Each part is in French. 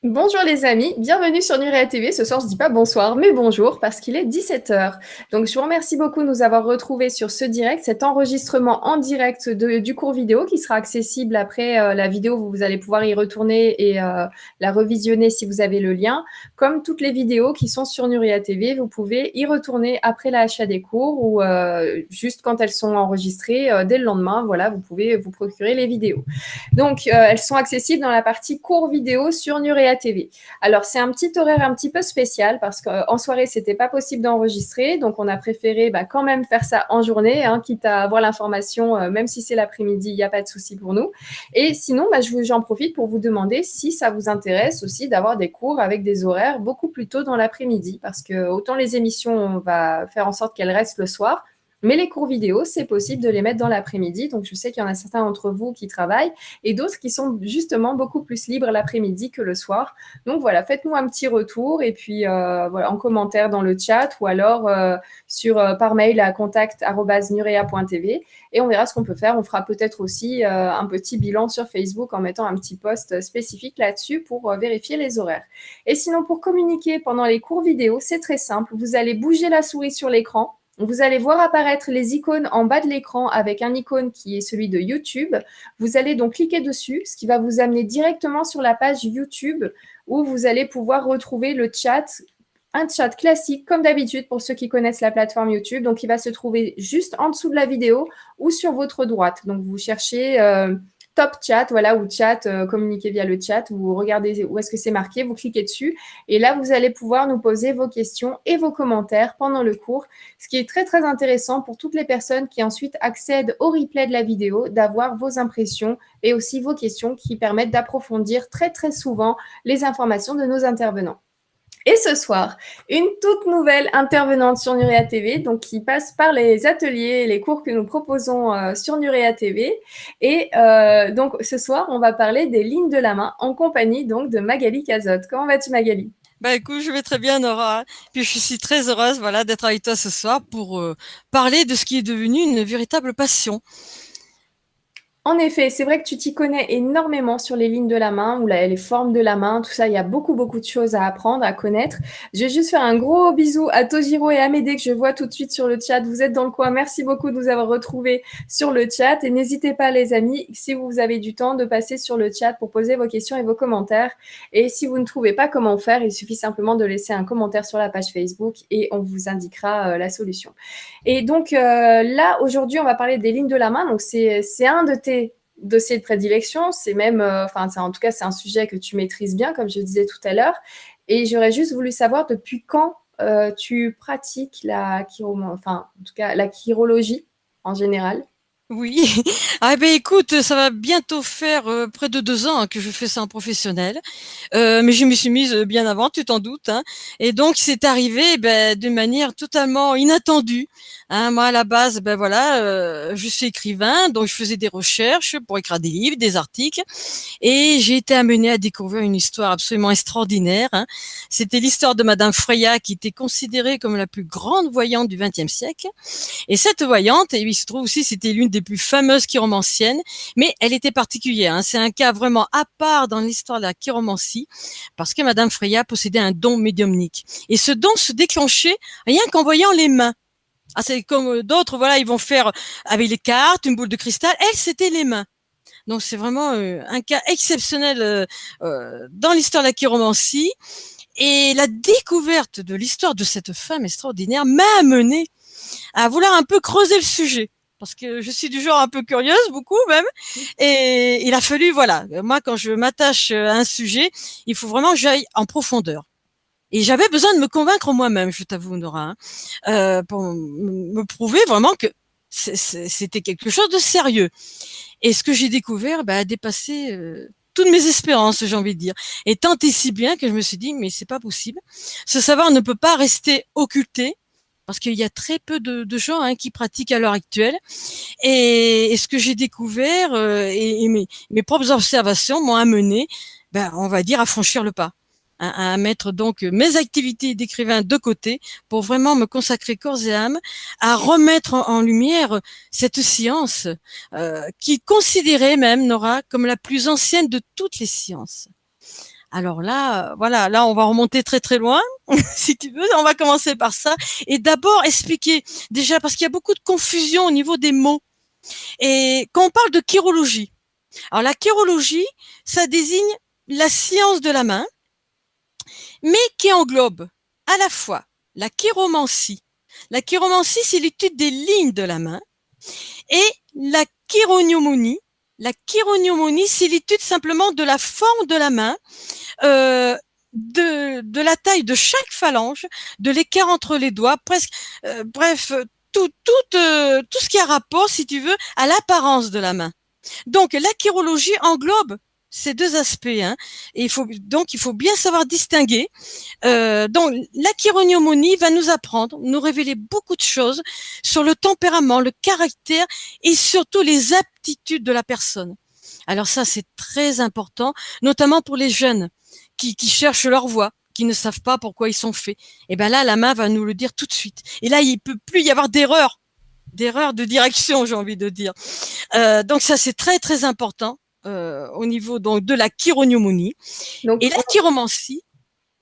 Bonjour les amis, bienvenue sur Nurea TV. Ce soir, je dis pas bonsoir, mais bonjour parce qu'il est 17 heures. Donc, je vous remercie beaucoup de nous avoir retrouvés sur ce direct, cet enregistrement en direct du cours vidéo qui sera accessible après la vidéo. Vous allez pouvoir y retourner et la revisionner si vous avez le lien. Comme toutes les vidéos qui sont sur Nurea TV, vous pouvez y retourner après l'achat des cours ou juste quand elles sont enregistrées dès le lendemain. Voilà, vous pouvez vous procurer les vidéos. Donc, elles sont accessibles dans la partie cours vidéo sur Nurea TV. Alors, c'est un petit horaire un petit peu spécial parce qu'en soirée, c'était pas possible d'enregistrer. Donc, on a préféré quand même faire ça en journée, hein, quitte à avoir l'information, même si c'est l'après-midi, il n'y a pas de souci pour nous. Et sinon, j'en profite pour vous demander si ça vous intéresse aussi d'avoir des cours avec des horaires beaucoup plus tôt dans l'après-midi. Parce que autant les émissions, on va faire en sorte qu'elles restent le soir, mais les cours vidéo, c'est possible de les mettre dans l'après-midi. Donc, je sais qu'il y en a certains d'entre vous qui travaillent et d'autres qui sont justement beaucoup plus libres l'après-midi que le soir. Donc, voilà, faites-nous un petit retour et puis voilà, en commentaire dans le chat ou alors par mail à contact@nurea.tv et on verra ce qu'on peut faire. On fera peut-être aussi un petit bilan sur Facebook en mettant un petit post spécifique là-dessus pour vérifier les horaires. Et sinon, pour communiquer pendant les cours vidéo, c'est très simple. Vous allez bouger la souris sur l'écran. Vous allez voir apparaître les icônes en bas de l'écran avec un icône qui est celui de YouTube. Vous allez donc cliquer dessus, ce qui va vous amener directement sur la page YouTube où vous allez pouvoir retrouver le chat, un chat classique comme d'habitude pour ceux qui connaissent la plateforme YouTube. Donc, il va se trouver juste en dessous de la vidéo ou sur votre droite. Donc, vous cherchez Top Chat, voilà, ou chat, communiquer via le chat. Vous regardez où est-ce que c'est marqué, vous cliquez dessus. Et là, vous allez pouvoir nous poser vos questions et vos commentaires pendant le cours. Ce qui est très, très intéressant pour toutes les personnes qui ensuite accèdent au replay de la vidéo, d'avoir vos impressions et aussi vos questions qui permettent d'approfondir très, très souvent les informations de nos intervenants. Et ce soir, une toute nouvelle intervenante sur Nurea TV, donc qui passe par les ateliers et les cours que nous proposons sur Nurea TV. Et donc ce soir, on va parler des lignes de la main en compagnie donc de Magali Cazotte. Comment vas-tu, Magali? Bah écoute, je vais très bien, Nora. Puis je suis très heureuse, voilà, d'être avec toi ce soir pour parler de ce qui est devenu une véritable passion. En effet, c'est vrai que tu t'y connais énormément sur les lignes de la main ou les formes de la main, tout ça. Il y a beaucoup, beaucoup de choses à apprendre, à connaître. Je vais juste faire un gros bisou à Tojiro et Amédée que je vois tout de suite sur le chat. Vous êtes dans le coin. Merci beaucoup de nous avoir retrouvés sur le chat. Et n'hésitez pas, les amis, si vous avez du temps, de passer sur le chat pour poser vos questions et vos commentaires. Et si vous ne trouvez pas comment faire, il suffit simplement de laisser un commentaire sur la page Facebook et on vous indiquera la solution. Et donc là, aujourd'hui, on va parler des lignes de la main. Donc, c'est un de tes dossiers de prédilection. C'est même, en tout cas, c'est un sujet que tu maîtrises bien, comme je disais tout à l'heure. Et j'aurais juste voulu savoir depuis quand tu pratiques en tout cas, la chirologie en général. Oui, ah ben écoute, ça va bientôt faire près de 2 ans que je fais ça en professionnel, mais je m'y suis mise bien avant, tu t'en doutes, hein. Et donc c'est arrivé d'une manière totalement inattendue. Hein. Moi à la base, ben voilà, je suis écrivain, donc je faisais des recherches pour écrire des livres, des articles, et j'ai été amenée à découvrir une histoire absolument extraordinaire. Hein. C'était l'histoire de Madame Freya, qui était considérée comme la plus grande voyante du XXe siècle. Et cette voyante, et il se trouve aussi, c'était l'une des plus fameuses chiromanciennes, mais elle était particulière. Hein. C'est un cas vraiment à part dans l'histoire de la chiromancie, parce que Madame Freya possédait un don médiumnique. Et ce don se déclenchait rien qu'en voyant les mains. Ah, c'est comme d'autres, voilà, ils vont faire avec les cartes, une boule de cristal. Elle, c'était les mains. Donc c'est vraiment un cas exceptionnel dans l'histoire de la chiromancie. Et la découverte de l'histoire de cette femme extraordinaire m'a amené à vouloir un peu creuser le sujet. Parce que je suis du genre un peu curieuse, beaucoup même. Et il a fallu, voilà, moi quand je m'attache à un sujet, il faut vraiment que j'aille en profondeur. Et j'avais besoin de me convaincre moi-même, je t'avoue, Nora, hein, pour me prouver vraiment que c'était quelque chose de sérieux. Et ce que j'ai découvert a dépassé toutes mes espérances, j'ai envie de dire. Et tant et si bien que je me suis dit, mais c'est pas possible. Ce savoir ne peut pas rester occulté, parce qu'il y a très peu de gens qui pratiquent à l'heure actuelle. Et ce que j'ai découvert et mes propres observations m'ont amené, on va dire, à franchir le pas. À mettre donc mes activités d'écrivain de côté pour vraiment me consacrer corps et âme à remettre en lumière cette science qui est considérée même, Nora, comme la plus ancienne de toutes les sciences. Alors là, voilà, là on va remonter très très loin, si tu veux. On va commencer par ça et d'abord expliquer déjà parce qu'il y a beaucoup de confusion au niveau des mots. Et quand on parle de chirologie, alors la chirologie, ça désigne la science de la main, mais qui englobe à la fois la chiromancie. La chiromancie, c'est l'étude des lignes de la main, et la chironomie. La chironomie, c'est l'étude simplement de la forme de la main, de la taille de chaque phalange, de l'écart entre les doigts, presque, bref, tout ce qui a rapport, si tu veux, à l'apparence de la main. Donc, la chirologie englobe ces deux aspects, hein. Et il faut bien savoir distinguer. Donc, la chironomie va nous apprendre, nous révéler beaucoup de choses sur le tempérament, le caractère et surtout les aptitudes de la personne. Alors ça, c'est très important, notamment pour les jeunes qui cherchent leur voie, qui ne savent pas pourquoi ils sont faits. Et ben là, la main va nous le dire tout de suite. Et là, il peut plus y avoir d'erreur de direction, j'ai envie de dire. Donc ça, c'est très très important au niveau donc de la chironomie. Donc, Et la chiromancie,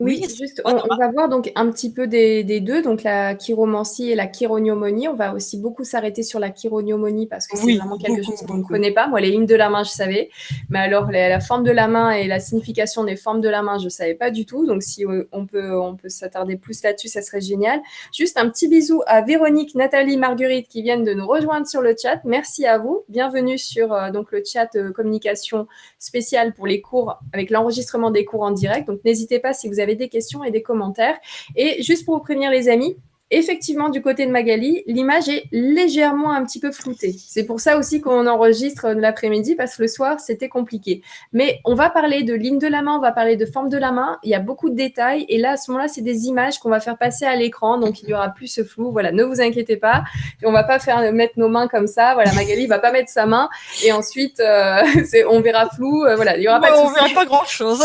oui, oui, juste, ouais, on va voir donc un petit peu des deux, donc la chiromancie et la chironomie. On va aussi beaucoup s'arrêter sur la chironomie parce que c'est oui, vraiment quelque beaucoup, chose qu'on ne beaucoup. connaît pas. Moi, les lignes de la main, je savais, mais alors la forme de la main et la signification des formes de la main, je ne savais pas du tout. Donc, si on peut s'attarder plus là-dessus, ça serait génial. Juste un petit bisou à Véronique, Nathalie, Marguerite qui viennent de nous rejoindre sur le chat. Merci à vous. Bienvenue sur donc le chat communication spéciale pour les cours avec l'enregistrement des cours en direct. Donc, n'hésitez pas si vous avez des questions et des commentaires. Et juste pour vous prévenir, les amis, effectivement, du côté de Magali, l'image est légèrement un petit peu floutée. C'est pour ça aussi qu'on enregistre l'après-midi, parce que le soir, c'était compliqué. Mais on va parler de ligne de la main, on va parler de forme de la main. Il y a beaucoup de détails. Et là, à ce moment-là, c'est des images qu'on va faire passer à l'écran. Donc, il n'y aura plus ce flou. Voilà, ne vous inquiétez pas. On ne va pas mettre nos mains comme ça. Voilà, Magali ne va pas mettre sa main. Et ensuite, on verra flou. Voilà, il n'y aura pas de On souci. verra pas grand-chose.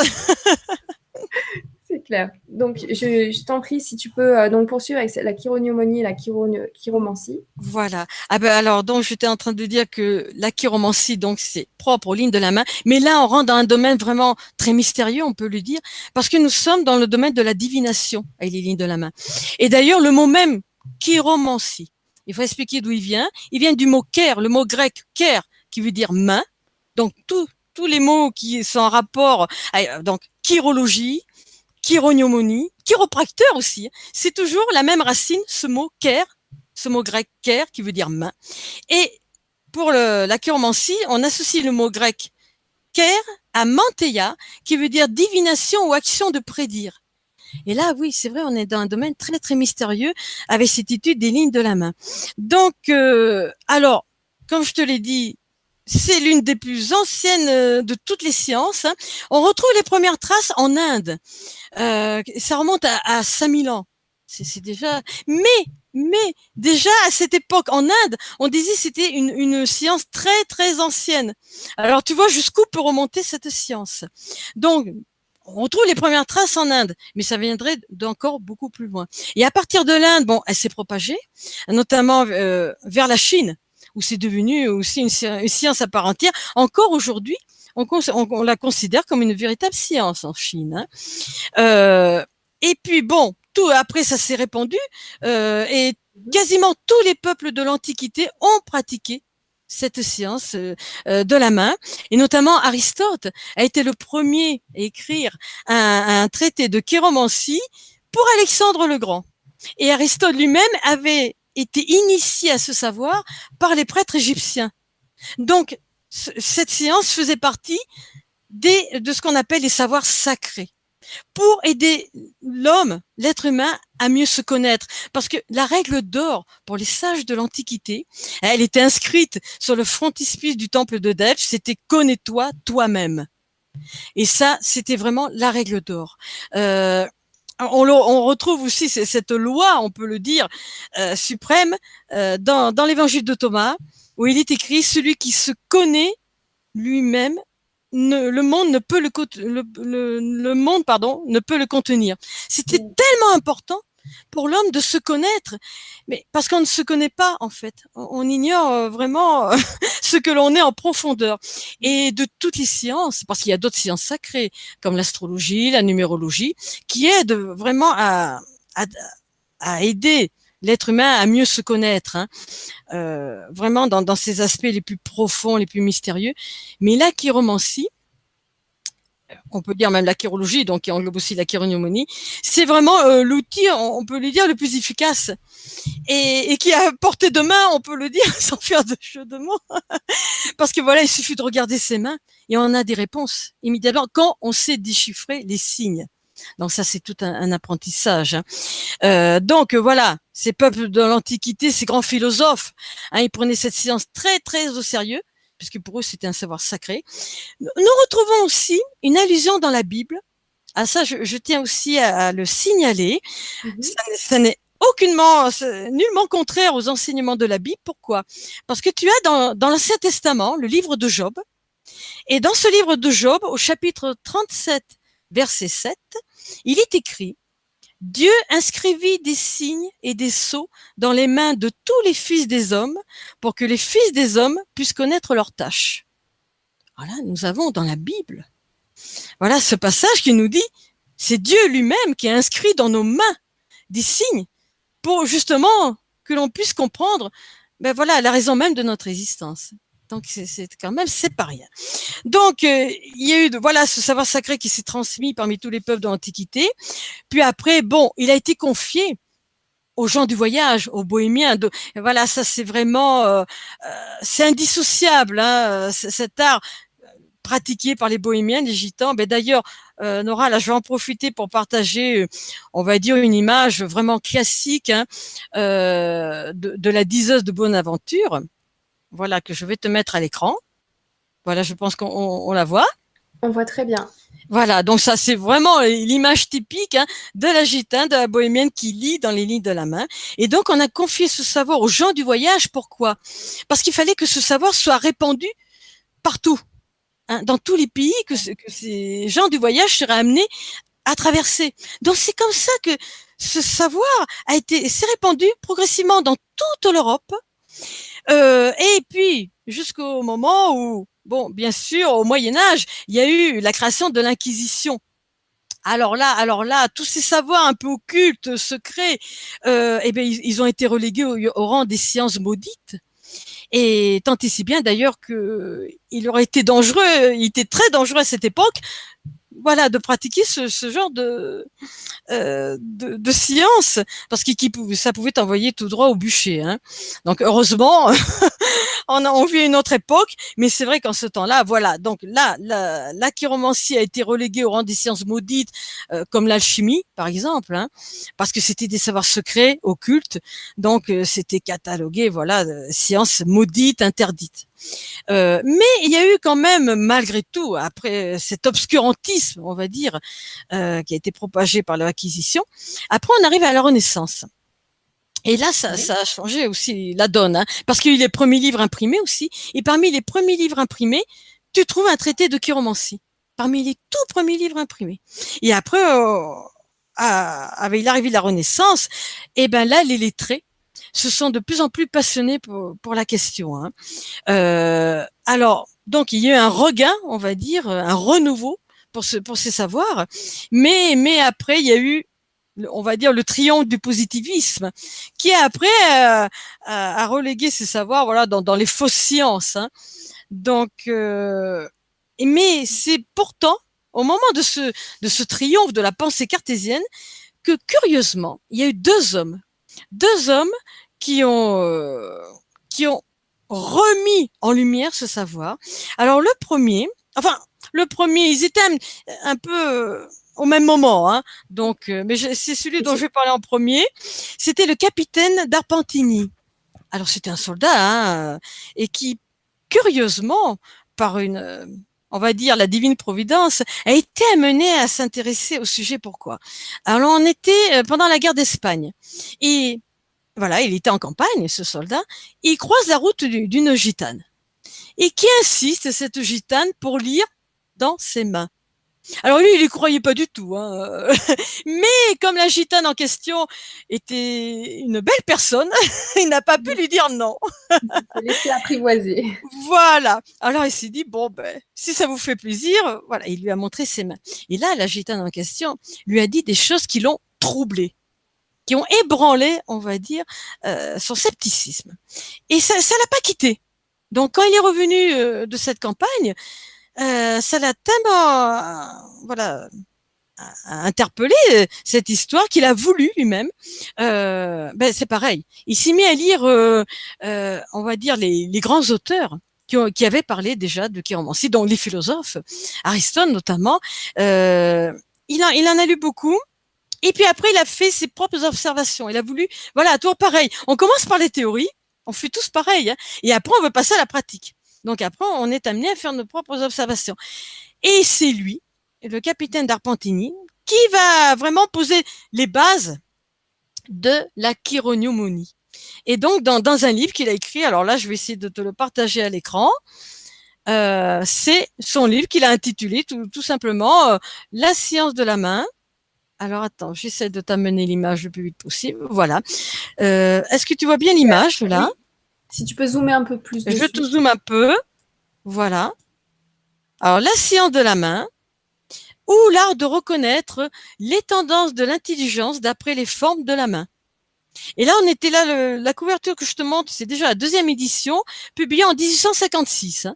C'est clair. Donc, je t'en prie, si tu peux donc poursuivre avec la chironomie et la chiromancie. Voilà. Ah ben alors donc j'étais en train de dire que la chiromancie donc c'est propre aux lignes de la main, mais là on rentre dans un domaine vraiment très mystérieux, on peut le dire, parce que nous sommes dans le domaine de la divination avec les lignes de la main. Et d'ailleurs le mot même chiromancie, il faut expliquer d'où il vient. Il vient du mot ker, le mot grec ker qui veut dire main. Donc tous les mots qui sont en rapport, donc chirologie, chironomie, chiropracteur aussi, c'est toujours la même racine, ce mot ker, ce mot grec ker qui veut dire main. Et pour la chiromancie, on associe le mot grec ker à manteia qui veut dire divination ou action de prédire. Et là, oui, c'est vrai, on est dans un domaine très très mystérieux avec cette étude des lignes de la main. Donc, alors, comme je te l'ai dit, c'est l'une des plus anciennes de toutes les sciences, hein. On retrouve les premières traces en Inde. Ça remonte à 5000 ans. C'est déjà, mais déjà à cette époque en Inde, on disait que c'était une science très très ancienne. Alors tu vois jusqu'où peut remonter cette science. Donc on retrouve les premières traces en Inde, mais ça viendrait d'encore beaucoup plus loin. Et à partir de l'Inde, bon, elle s'est propagée, notamment vers la Chine, où c'est devenu aussi une science à part entière. Encore aujourd'hui, on la considère comme une véritable science en Chine, hein. Et puis bon, tout après ça s'est répandu et quasiment tous les peuples de l'Antiquité ont pratiqué cette science de la main, et notamment Aristote a été le premier à écrire un traité de chiromancie pour Alexandre le Grand. Et Aristote lui-même avait été initié à ce savoir par les prêtres égyptiens. Donc, cette science faisait partie de ce qu'on appelle les savoirs sacrés, pour aider l'homme, l'être humain, à mieux se connaître. Parce que la règle d'or pour les sages de l'Antiquité, elle était inscrite sur le frontispice du temple de Delphes, c'était connais-toi toi-même. Et ça, c'était vraiment la règle d'or. On retrouve aussi cette loi, on peut le dire, suprême, dans l'évangile de Thomas, où il est écrit, celui qui se connaît lui-même, le monde ne peut le monde, pardon, ne peut le contenir. C'était tellement important pour l'homme de se connaître, mais parce qu'on ne se connaît pas en fait, on ignore vraiment ce que l'on est en profondeur. Et de toutes les sciences, parce qu'il y a d'autres sciences sacrées comme l'astrologie, la numérologie, qui aident vraiment à, à aider l'être humain à mieux se connaître, hein, vraiment dans ses aspects les plus profonds, les plus mystérieux. Mais la chiromancie, on peut dire même la chirologie, donc qui englobe aussi la chironomonie, c'est vraiment l'outil, on peut le dire, le plus efficace et qui a portée de main, on peut le dire, sans faire de jeu de mots, parce que voilà, il suffit de regarder ses mains et on a des réponses immédiatement quand on sait déchiffrer les signes. Donc ça, c'est tout un apprentissage, hein. Donc voilà, ces peuples de l'Antiquité, ces grands philosophes, hein, ils prenaient cette science très très au sérieux, puisque pour eux c'était un savoir sacré. Nous retrouvons aussi une allusion dans la Bible. À ça, je tiens aussi à le signaler. Mhm. Ça n'est aucunement, nullement contraire aux enseignements de la Bible. Pourquoi? Parce que tu as dans l'Ancien Testament le livre de Job. Et dans ce livre de Job, au chapitre 37, verset 7, il est écrit: Dieu inscrivit des signes et des sceaux dans les mains de tous les fils des hommes pour que les fils des hommes puissent connaître leurs tâches. Voilà, nous avons dans la Bible, voilà ce passage qui nous dit, c'est Dieu lui-même qui a inscrit dans nos mains des signes pour justement que l'on puisse comprendre, ben voilà, la raison même de notre existence. Donc c'est quand même, c'est pas rien. Donc il y a eu voilà ce savoir sacré qui s'est transmis parmi tous les peuples de l'Antiquité. Puis après, bon, il a été confié aux gens du voyage, aux bohémiens. Voilà, ça c'est vraiment, c'est indissociable, hein, cet art pratiqué par les bohémiens, les gitans. Ben d'ailleurs, Nora, là, je vais en profiter pour partager, on va dire, une image vraiment classique, hein, de la diseuse de Bonaventure. Voilà, que je vais te mettre à l'écran. Voilà, je pense qu'on la voit. On voit très bien. Voilà, donc ça c'est vraiment l'image typique, hein, de la gitane, de la bohémienne qui lit dans les lignes de la main. Et donc on a confié ce savoir aux gens du voyage. Pourquoi? Parce qu'il fallait que ce savoir soit répandu partout, hein, dans tous les pays que ces gens du voyage seraient amenés à traverser. Donc c'est comme ça que ce savoir s'est répandu progressivement dans toute l'Europe. Et puis, jusqu'au moment où, bon, bien sûr, au Moyen Âge, il y a eu la création de l'Inquisition. Alors là, tous ces savoirs un peu occultes, secrets, eh bien, ils ont été relégués au rang des sciences maudites. Et tant et si bien d'ailleurs que il aurait été dangereux, il était très dangereux à cette époque, voilà, de pratiquer ce genre de science, parce que ça pouvait t'envoyer tout droit au bûcher, hein. Donc heureusement, on vit une autre époque, mais c'est vrai qu'en ce temps-là, voilà. Donc là, la chiromancie a été reléguée au rang des sciences maudites, comme l'alchimie, par exemple, hein, parce que c'était des savoirs secrets, occultes. Donc c'était catalogué, voilà, sciences maudites, interdites. Mais il y a eu quand même, malgré tout, après cet obscurantisme, on va dire, qui a été propagé par l'acquisition, après on arrive à la Renaissance. Et là, Oui. ça a changé aussi la donne, hein, parce qu'il y a eu les premiers livres imprimés aussi. Et parmi les premiers livres imprimés, tu trouves un traité de chiromancie. Parmi les tout premiers livres imprimés. Et après, avec l'arrivée de la Renaissance, et ben là, les lettrés se sont de plus en plus passionnés pour la question, hein. Alors, donc, il y a eu un regain, on va dire, un renouveau pour ces savoirs. Mais après, il y a eu, on va dire, le triomphe du positivisme, qui après a relégué ces savoirs, voilà, dans les fausses sciences, hein. Donc, mais c'est pourtant au moment de ce triomphe de la pensée cartésienne que curieusement, il y a eu deux hommes qui ont remis en lumière ce savoir. Alors le premier, ils étaient un peu au même moment, hein. Donc, mais c'est celui dont je vais parler en premier. C'était le capitaine d'Arpentini. Alors c'était un soldat, hein, et qui, curieusement, par on va dire la divine providence, a été amené à s'intéresser au sujet. Pourquoi? Alors on était pendant la guerre d'Espagne et voilà, il était en campagne, ce soldat. Il croise la route d'une gitane et qui insiste, cette gitane, pour lire dans ses mains. Alors lui, il y croyait pas du tout, hein. Mais comme la gitane en question était une belle personne, il n'a pas pu lui dire non. Il s'est laissé apprivoiser. Voilà. Alors il s'est dit bon ben si ça vous fait plaisir, voilà, il lui a montré ses mains. Et là, la gitane en question lui a dit des choses qui l'ont troublé, qui ont ébranlé, on va dire, son scepticisme. Et ça l'a pas quitté. Donc quand il est revenu de cette campagne, ça l'a tellement, voilà, interpellé cette histoire qu'il a voulu lui-même. Ben c'est pareil. Il s'est mis à lire, on va dire les grands auteurs qui avaient parlé déjà de chiromancie, dont les philosophes, Aristote notamment. Il en a lu beaucoup. Et puis après, il a fait ses propres observations. Il a voulu, voilà, toujours pareil. On commence par les théories, on fait tous pareil, hein, et après on veut passer à la pratique. Donc après, on est amené à faire nos propres observations. Et c'est lui, le capitaine d'Arpentini, qui va vraiment poser les bases de la chironomie. Et donc, dans un livre qu'il a écrit, alors là, je vais essayer de te le partager à l'écran, c'est son livre qu'il a intitulé tout simplement La science de la main. Alors attends, j'essaie de t'amener l'image le plus vite possible. Voilà. Est-ce que tu vois bien l'image là? Oui. Si tu peux zoomer un peu plus Je dessus. te zoome un peu. Voilà. Alors, la science de la main, ou l'art de reconnaître les tendances de l'intelligence d'après les formes de la main. Et là, on était là, la couverture que je te montre, c'est déjà la deuxième édition, publiée en 1856. Hein.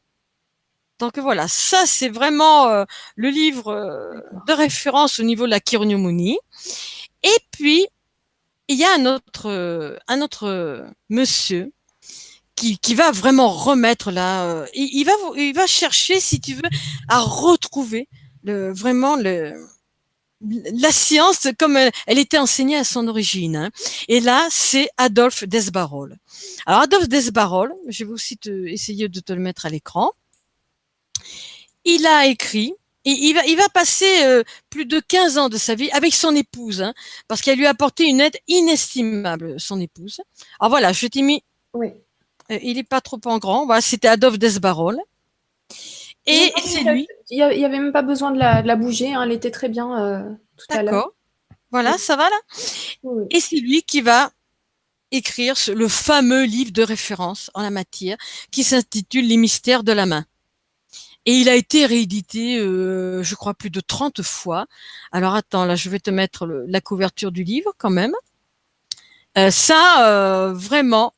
Donc voilà, ça c'est vraiment le livre de référence au niveau de la chironomie. Et puis, il y a un autre monsieur qui va vraiment remettre là, il va chercher, si tu veux, à retrouver vraiment la science comme elle était enseignée à son origine. Hein. Et là, c'est Adolphe Desbarolles. Alors, Adolphe Desbarolles, je vais aussi essayer de te le mettre à l'écran. Il a écrit, et il va passer plus de 15 ans de sa vie avec son épouse, hein, parce qu'elle lui a apporté une aide inestimable, son épouse. Alors voilà, je t'ai mis, Oui. il est pas trop en grand, voilà, c'était Adolphe Desbarolles. Non, Et non, c'est lui, il y avait même pas besoin de la bouger, hein, elle était très bien tout à l'heure. d'accord, voilà, Oui, ça va là. oui. Et c'est lui qui va écrire le fameux livre de référence en la matière qui s'intitule Les mystères de la main. Et il a été réédité, je crois, plus de 30 fois. Alors attends, là, je vais te mettre la couverture du livre quand même. Vraiment,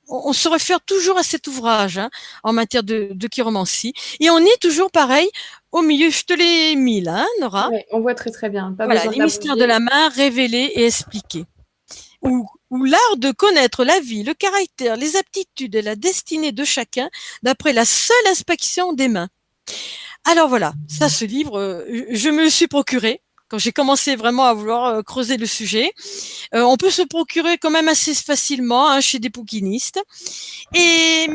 on se réfère toujours à cet ouvrage hein, en matière de chiromancie. Et on est toujours pareil au milieu. Je te l'ai mis là, hein, Nora. Ouais, on voit très très bien, pas Voilà, besoin de les la mystères de bouger. la main révélés et expliqués. Ou l'art de connaître la vie, le caractère, les aptitudes et la destinée de chacun d'après la seule inspection des mains. Alors voilà, ça, ce livre, je me le suis procuré quand j'ai commencé vraiment à vouloir creuser le sujet. On peut se procurer quand même assez facilement hein, chez des bouquinistes. Mais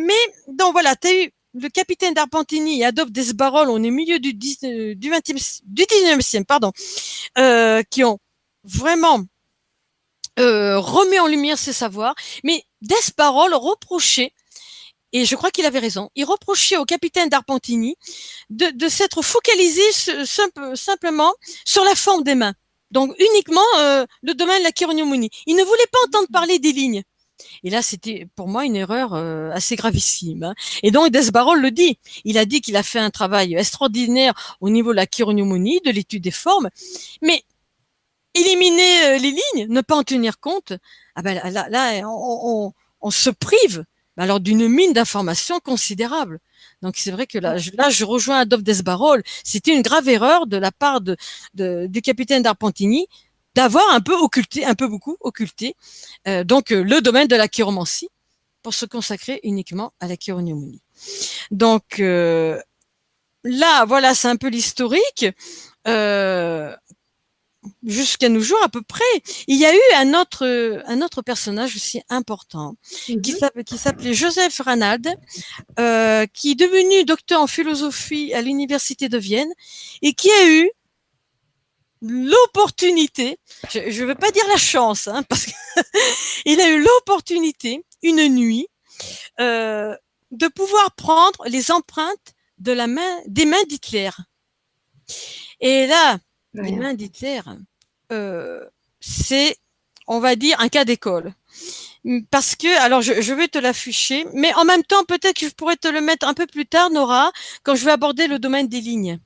donc voilà, tu as eu le capitaine d'Arpentini et Adolphe Desbarolles, on est au milieu du 19e siècle, pardon, qui ont vraiment remet en lumière ses savoirs, mais Desbarolles reprochait, et je crois qu'il avait raison, il reprochait au capitaine d'Arpentini de s'être focalisé simplement sur la forme des mains. Donc uniquement le domaine de la chironomie. Il ne voulait pas entendre parler des lignes. Et là, c'était pour moi une erreur assez gravissime. Hein. Et donc, Desbarolles le dit. Il a dit qu'il a fait un travail extraordinaire au niveau de la chironomie, de l'étude des formes. Mais éliminer les lignes, ne pas en tenir compte, ah ben là on se prive alors d'une mine d'informations considérable. Donc c'est vrai que là je rejoins Adolphe Desbarolles. C'était une grave erreur de la part du capitaine d'Arpentini d'avoir un peu occulté, un peu beaucoup occulté, le domaine de la chiromancie pour se consacrer uniquement à la chironomie. Donc là, voilà, c'est un peu l'historique. Euh, Jusqu'à nos jours à peu près. Il y a eu un autre personnage aussi important qui s'appelait Joseph Ranald, qui est devenu docteur en philosophie à l'université de Vienne et qui a eu l'opportunité, je ne veux pas dire la chance, hein, parce qu'il a eu l'opportunité une nuit de pouvoir prendre les empreintes des mains d'Hitler. Et là, les Rien. mains d'Hitler, c'est, on va dire, un cas d'école. Parce que, alors je vais te l'afficher, mais en même temps, peut-être que je pourrais te le mettre un peu plus tard, Nora, quand je vais aborder le domaine des lignes.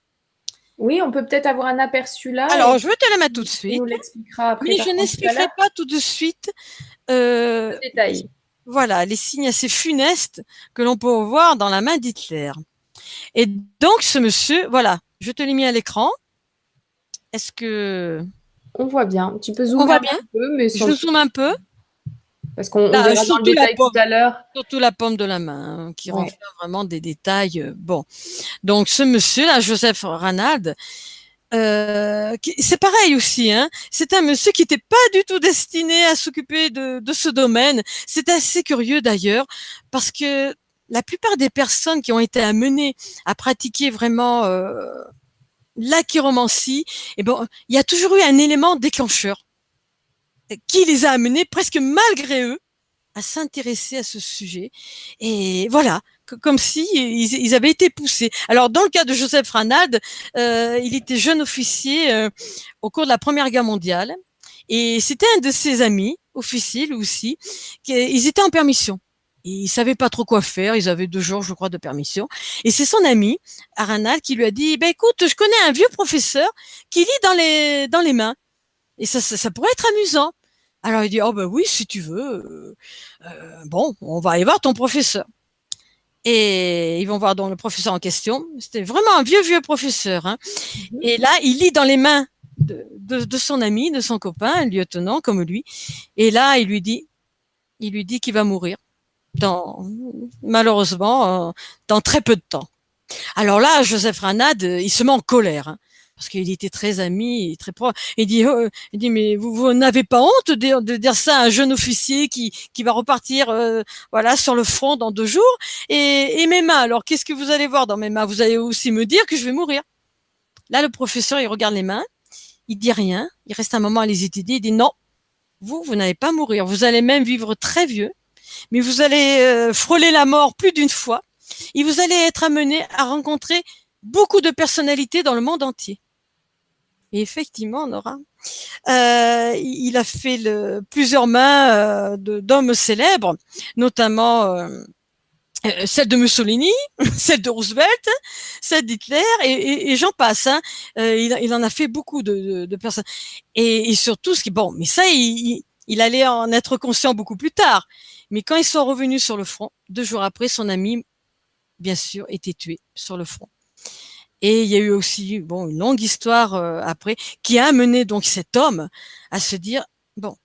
Oui, on peut peut-être avoir un aperçu là et Alors, je vais te le mettre tout de tu nous suite, l'expliqueras après mais je par contre tout à n'expliquerai l'heure. pas tout de suite, Le euh, détail. voilà, les signes assez funestes que l'on peut voir dans la main d'Hitler. Et donc, ce monsieur, voilà, je te l'ai mis à l'écran. Est-ce que On voit bien. Tu peux on zoomer voit un bien? petit peu, mais Je sans zoome un peu. parce qu'on Là, verra dans le détail tout à l'heure. surtout la paume de la main, hein, qui Ouais. renferme vraiment des détails. Bon, donc ce monsieur-là, Joseph Ranald, c'est pareil aussi. Hein, c'est un monsieur qui n'était pas du tout destiné à s'occuper de ce domaine. C'est assez curieux d'ailleurs, parce que la plupart des personnes qui ont été amenées à pratiquer vraiment la chiromancie, eh ben, il y a toujours eu un élément déclencheur qui les a amenés presque malgré eux à s'intéresser à ce sujet. Et voilà, comme si ils avaient été poussés. Alors, dans le cas de Joseph Ranald, il était jeune officier au cours de la Première Guerre mondiale. Et c'était un de ses amis, officiers lui aussi, ils étaient en permission. Ils savaient pas trop quoi faire. Ils avaient 2 jours, je crois, de permission. Et c'est son ami, Ranald, qui lui a dit, ben, écoute, je connais un vieux professeur qui lit dans les mains. Et ça pourrait être amusant. Alors il dit, oh ben oui, si tu veux. Bon, on va aller voir ton professeur. Et ils vont voir donc le professeur en question. C'était vraiment un vieux professeur. Hein. Mhm. Et là, il lit dans les mains de son ami, de son copain, un lieutenant comme lui. Et là, il lui dit qu'il va mourir dans, malheureusement, dans très peu de temps. Alors là, Joseph Ranad, il se met en colère. Hein, parce qu'il était très ami, très proche. Il dit, mais vous n'avez pas honte de dire ça à un jeune officier qui va repartir, voilà, sur le front dans 2 jours. Et mes mains, alors qu'est-ce que vous allez voir dans mes mains? Vous allez aussi me dire que je vais mourir. Là, le professeur, il regarde les mains, il dit rien, il reste un moment à les étudier, il dit non, vous n'allez pas mourir, vous allez même vivre très vieux, mais vous allez frôler la mort plus d'une fois, et vous allez être amené à rencontrer beaucoup de personnalités dans le monde entier. Et effectivement, Nora, il a fait plusieurs mains d'hommes célèbres, notamment celle de Mussolini, celle de Roosevelt, celle d'Hitler, et j'en passe. Hein. Il en a fait beaucoup de personnes. Et surtout, bon, mais ça, il allait en être conscient beaucoup plus tard. Mais quand ils sont revenus sur le front, 2 jours après, son ami, bien sûr, était tué sur le front. Et il y a eu aussi bon une longue histoire après qui a amené donc cet homme à se dire bon,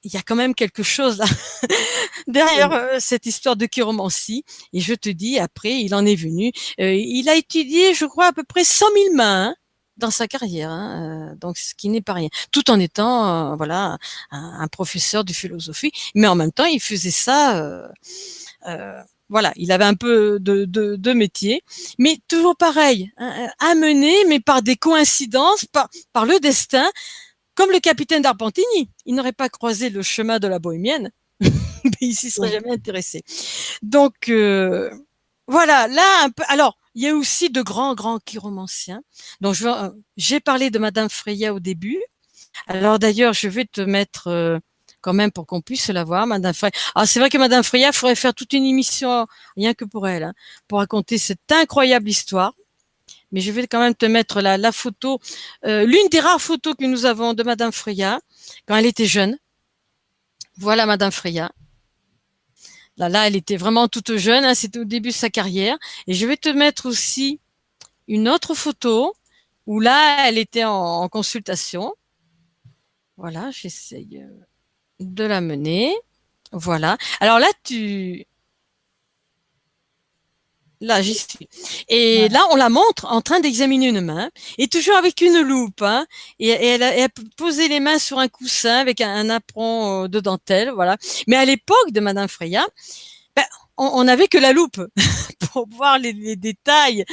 il y a quand même quelque chose là derrière cette histoire de chiromancie. Et je te dis, après, il en est venu. Il a étudié, je crois, à peu près 100 000 mains. Hein, dans sa carrière, hein, donc ce qui n'est pas rien, tout en étant voilà un professeur de philosophie, mais en même temps il faisait ça voilà, il avait un peu de métier, mais toujours pareil, hein, amené, mais par des coïncidences, par le destin, comme le capitaine d'Arpentini. Il n'aurait pas croisé le chemin de la bohémienne, mais il s'y serait jamais intéressé. Donc, voilà, là, un peu. Alors, il y a aussi de grands chiromanciens. Donc, j'ai parlé de Madame Freya au début. Alors, d'ailleurs, je vais te mettre quand même pour qu'on puisse la voir, Madame Freya. Ah, c'est vrai que Madame Freya, il faudrait faire toute une émission rien que pour elle, hein, pour raconter cette incroyable histoire. Mais je vais quand même te mettre la photo, l'une des rares photos que nous avons de Madame Freya quand elle était jeune. Voilà Madame Freya. Là, elle était vraiment toute jeune, hein, c'était au début de sa carrière. Et je vais te mettre aussi une autre photo où là, elle était en consultation. Voilà, j'essaye de la mener. Voilà. Alors là, j'y suis. Et là, on la montre en train d'examiner une main, et toujours avec une loupe. Hein, et elle a posé les mains sur un coussin avec un apron de dentelle. Voilà. Mais à l'époque de Madame Freya, ben, on n'avait que la loupe pour voir les détails.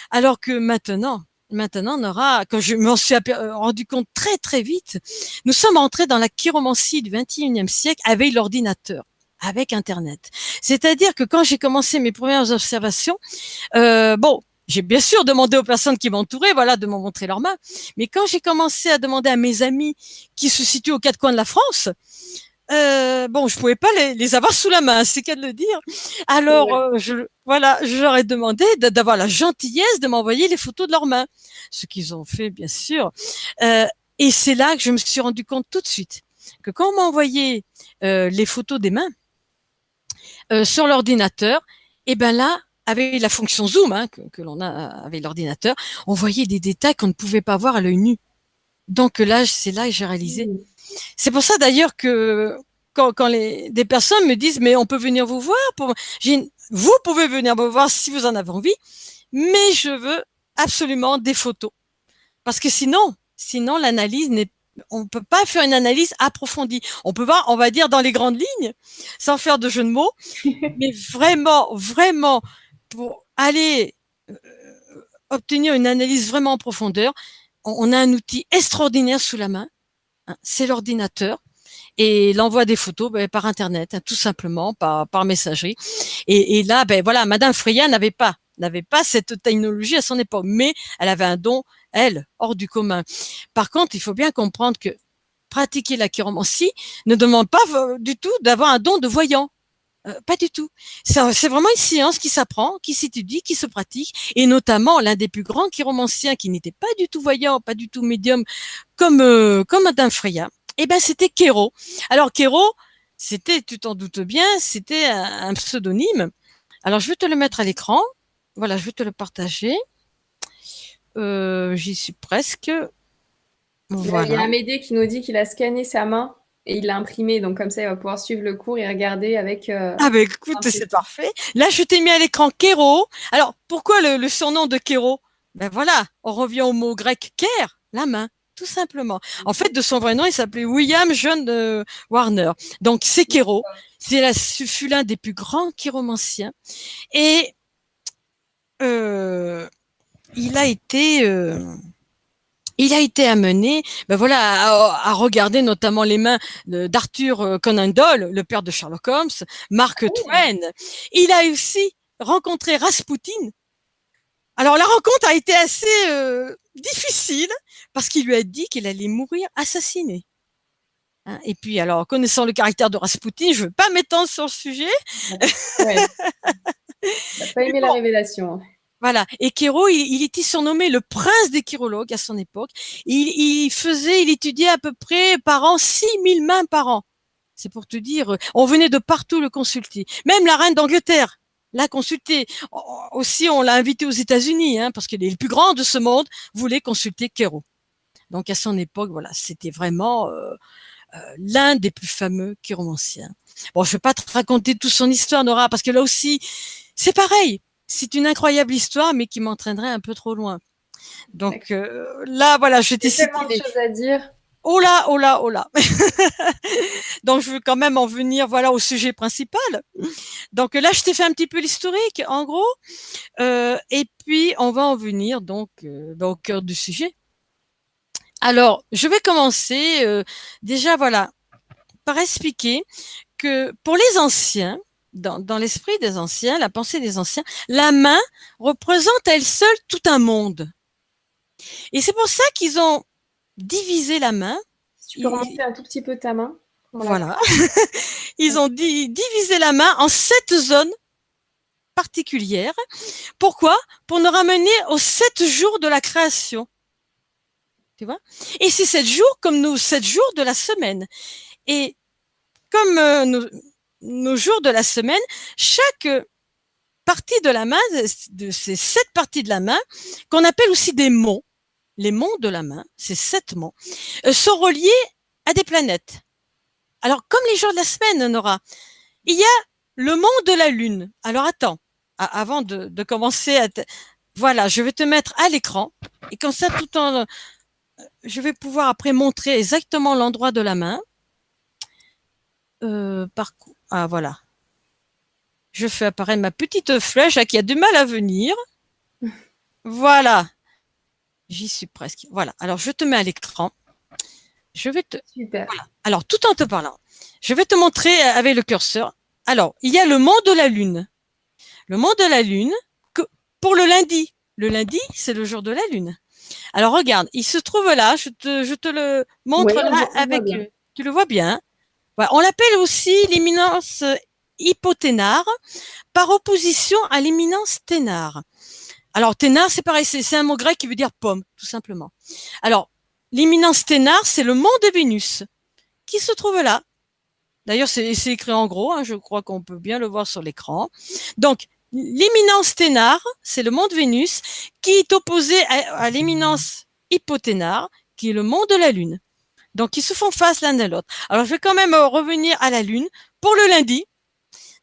Alors que maintenant, Nora, quand je m'en suis rendu compte très très vite, nous sommes entrés dans la chiromancie du XXIe siècle avec l'ordinateur. avec Internet. C'est-à-dire que quand j'ai commencé mes premières observations, bon, j'ai bien sûr demandé aux personnes qui m'entouraient, voilà, de m'en montrer leurs mains. Mais quand j'ai commencé à demander à mes amis qui se situent aux quatre coins de la France, bon, je pouvais pas les avoir sous la main, c'est qu'à de le dire. Alors, Ouais. voilà, je leur ai demandé d'avoir la gentillesse de m'envoyer les photos de leurs mains, ce qu'ils ont fait, bien sûr. Euh, et c'est là que je me suis rendu compte tout de suite que quand on m'a envoyé les photos des mains sur l'ordinateur, et ben là, avec la fonction zoom que l'on a avec l'ordinateur, on voyait des détails qu'on ne pouvait pas voir à l'œil nu. Donc là, c'est là que j'ai réalisé. Mmh. C'est pour ça d'ailleurs que quand des personnes me disent mais on peut venir vous voir vous pouvez venir me voir si vous en avez envie, mais je veux absolument des photos parce que sinon l'analyse n'est on peut pas faire une analyse approfondie. On peut voir, on va dire dans les grandes lignes, sans faire de jeu de mots, mais vraiment pour aller obtenir une analyse vraiment en profondeur, on a un outil extraordinaire sous la main, hein, c'est l'ordinateur et l'envoi des photos par internet, tout simplement par messagerie. Et là, voilà, Madame Freya n'avait pas cette technologie à son époque, mais elle avait un don, elle, hors du commun. Par contre, il faut bien comprendre que pratiquer la chiromancie ne demande pas du tout d'avoir un don de voyant. Pas du tout. C'est vraiment une science qui s'apprend, qui s'étudie, qui se pratique, et notamment l'un des plus grands chiromanciens qui n'était pas du tout voyant, pas du tout médium, comme Madame Freya. Eh ben c'était Kéro. Alors Kéro, c'était, tu t'en doutes bien, c'était un pseudonyme. Alors je vais te le mettre à l'écran. Voilà, je vais te le partager. J'y suis presque. Il y a Voilà. Amédée qui nous dit qu'il a scanné sa main et il l'a imprimé. Donc, comme ça, il va pouvoir suivre le cours et regarder avec Ah ben écoute, un c'est PC. parfait. Là, je t'ai mis à l'écran Kéro. Alors, pourquoi le surnom de Kéro? Ben voilà, on revient au mot grec ker, la main, tout simplement. En fait, de son vrai nom, il s'appelait William John Warner. Donc, c'est Kéro. Ce fut l'un des plus grands chiromanciens. Et euh, il a été... il a été amené, à regarder notamment les mains d'Arthur Conan Doyle, le père de Sherlock Holmes, Mark Twain. Il a aussi rencontré Rasputin. Alors la rencontre a été assez difficile parce qu'il lui a dit qu'il allait mourir assassiné. Hein. Et puis alors, connaissant le caractère de Rasputin, je ne veux pas m'étendre sur le sujet. Ouais. Il n'a pas Mais aimé la bon, révélation. voilà. Et Kéro, il était surnommé le prince des chirologues à son époque. Il étudiait à peu près par an 6000 mains par an. C'est pour te dire, on venait de partout le consulter. Même la reine d'Angleterre l'a consulté. Aussi, on l'a invité aux États-Unis, parce que les plus grands de ce monde voulaient consulter Kéro. Donc à son époque, voilà, c'était vraiment l'un des plus fameux chiromanciens. Bon, je vais pas te raconter toute son histoire, Nora, parce que là aussi, c'est pareil. C'est une incroyable histoire, mais qui m'entraînerait un peu trop loin. Donc là, voilà, je Il y t'ai a cité tellement de les. choses à dire. Oh là, oh là, oh là. Donc je veux quand même en venir, voilà, au sujet principal. Donc là, je t'ai fait un petit peu l'historique, en gros, et puis on va en venir donc au cœur du sujet. Alors, je vais commencer déjà, voilà, par expliquer que pour les anciens, dans l'esprit des anciens, la pensée des anciens, la main représente à elle seule tout un monde. Et c'est pour ça qu'ils ont divisé la main. Si tu peux Ils- remonter un tout petit peu ta main pour la voilà. Ils ont divisé la main en 7 zones particulières. Pourquoi? Pour nous ramener aux 7 jours de la création. Tu vois? Et c'est 7 jours comme nos 7 jours de la semaine. Et comme nos jours de la semaine, chaque partie de la main, de ces 7 parties de la main, qu'on appelle aussi des monts, les monts de la main, ces 7 monts, sont reliés à des planètes. Alors, comme les jours de la semaine, Nora, il y a le mont de la Lune. Alors, attends, avant de commencer voilà, je vais te mettre à l'écran, et comme ça, je vais pouvoir après montrer exactement l'endroit de la main. Ah, voilà. Je fais apparaître ma petite flèche qui a du mal à venir. Voilà. J'y suis presque. Voilà. Alors, je te mets à l'écran. Je vais te. Super. Voilà. Alors, tout en te parlant, je vais te montrer avec le curseur. Alors, il y a le monde de la Lune. Le monde de la Lune, que, pour le lundi. Le lundi, c'est le jour de la Lune. Alors, regarde, il se trouve là, je te le Oui, montre là on voit avec... bien. Tu le vois bien, hein. Voilà, on l'appelle aussi l'éminence hypothénare, par opposition à l'éminence ténare. Alors, ténare, c'est pareil, c'est un mot grec qui veut dire pomme, tout simplement. Alors, l'éminence ténare, c'est le monde de Vénus, qui se trouve là. D'ailleurs, c'est écrit en gros, hein, je crois qu'on peut bien le voir sur l'écran. Donc, l'éminence ténare, c'est le monde Vénus, qui est opposé à l'éminence hypoténare, qui est le monde de la Lune. Donc, ils se font face l'un à l'autre. Alors, je vais quand même revenir à la Lune pour le lundi.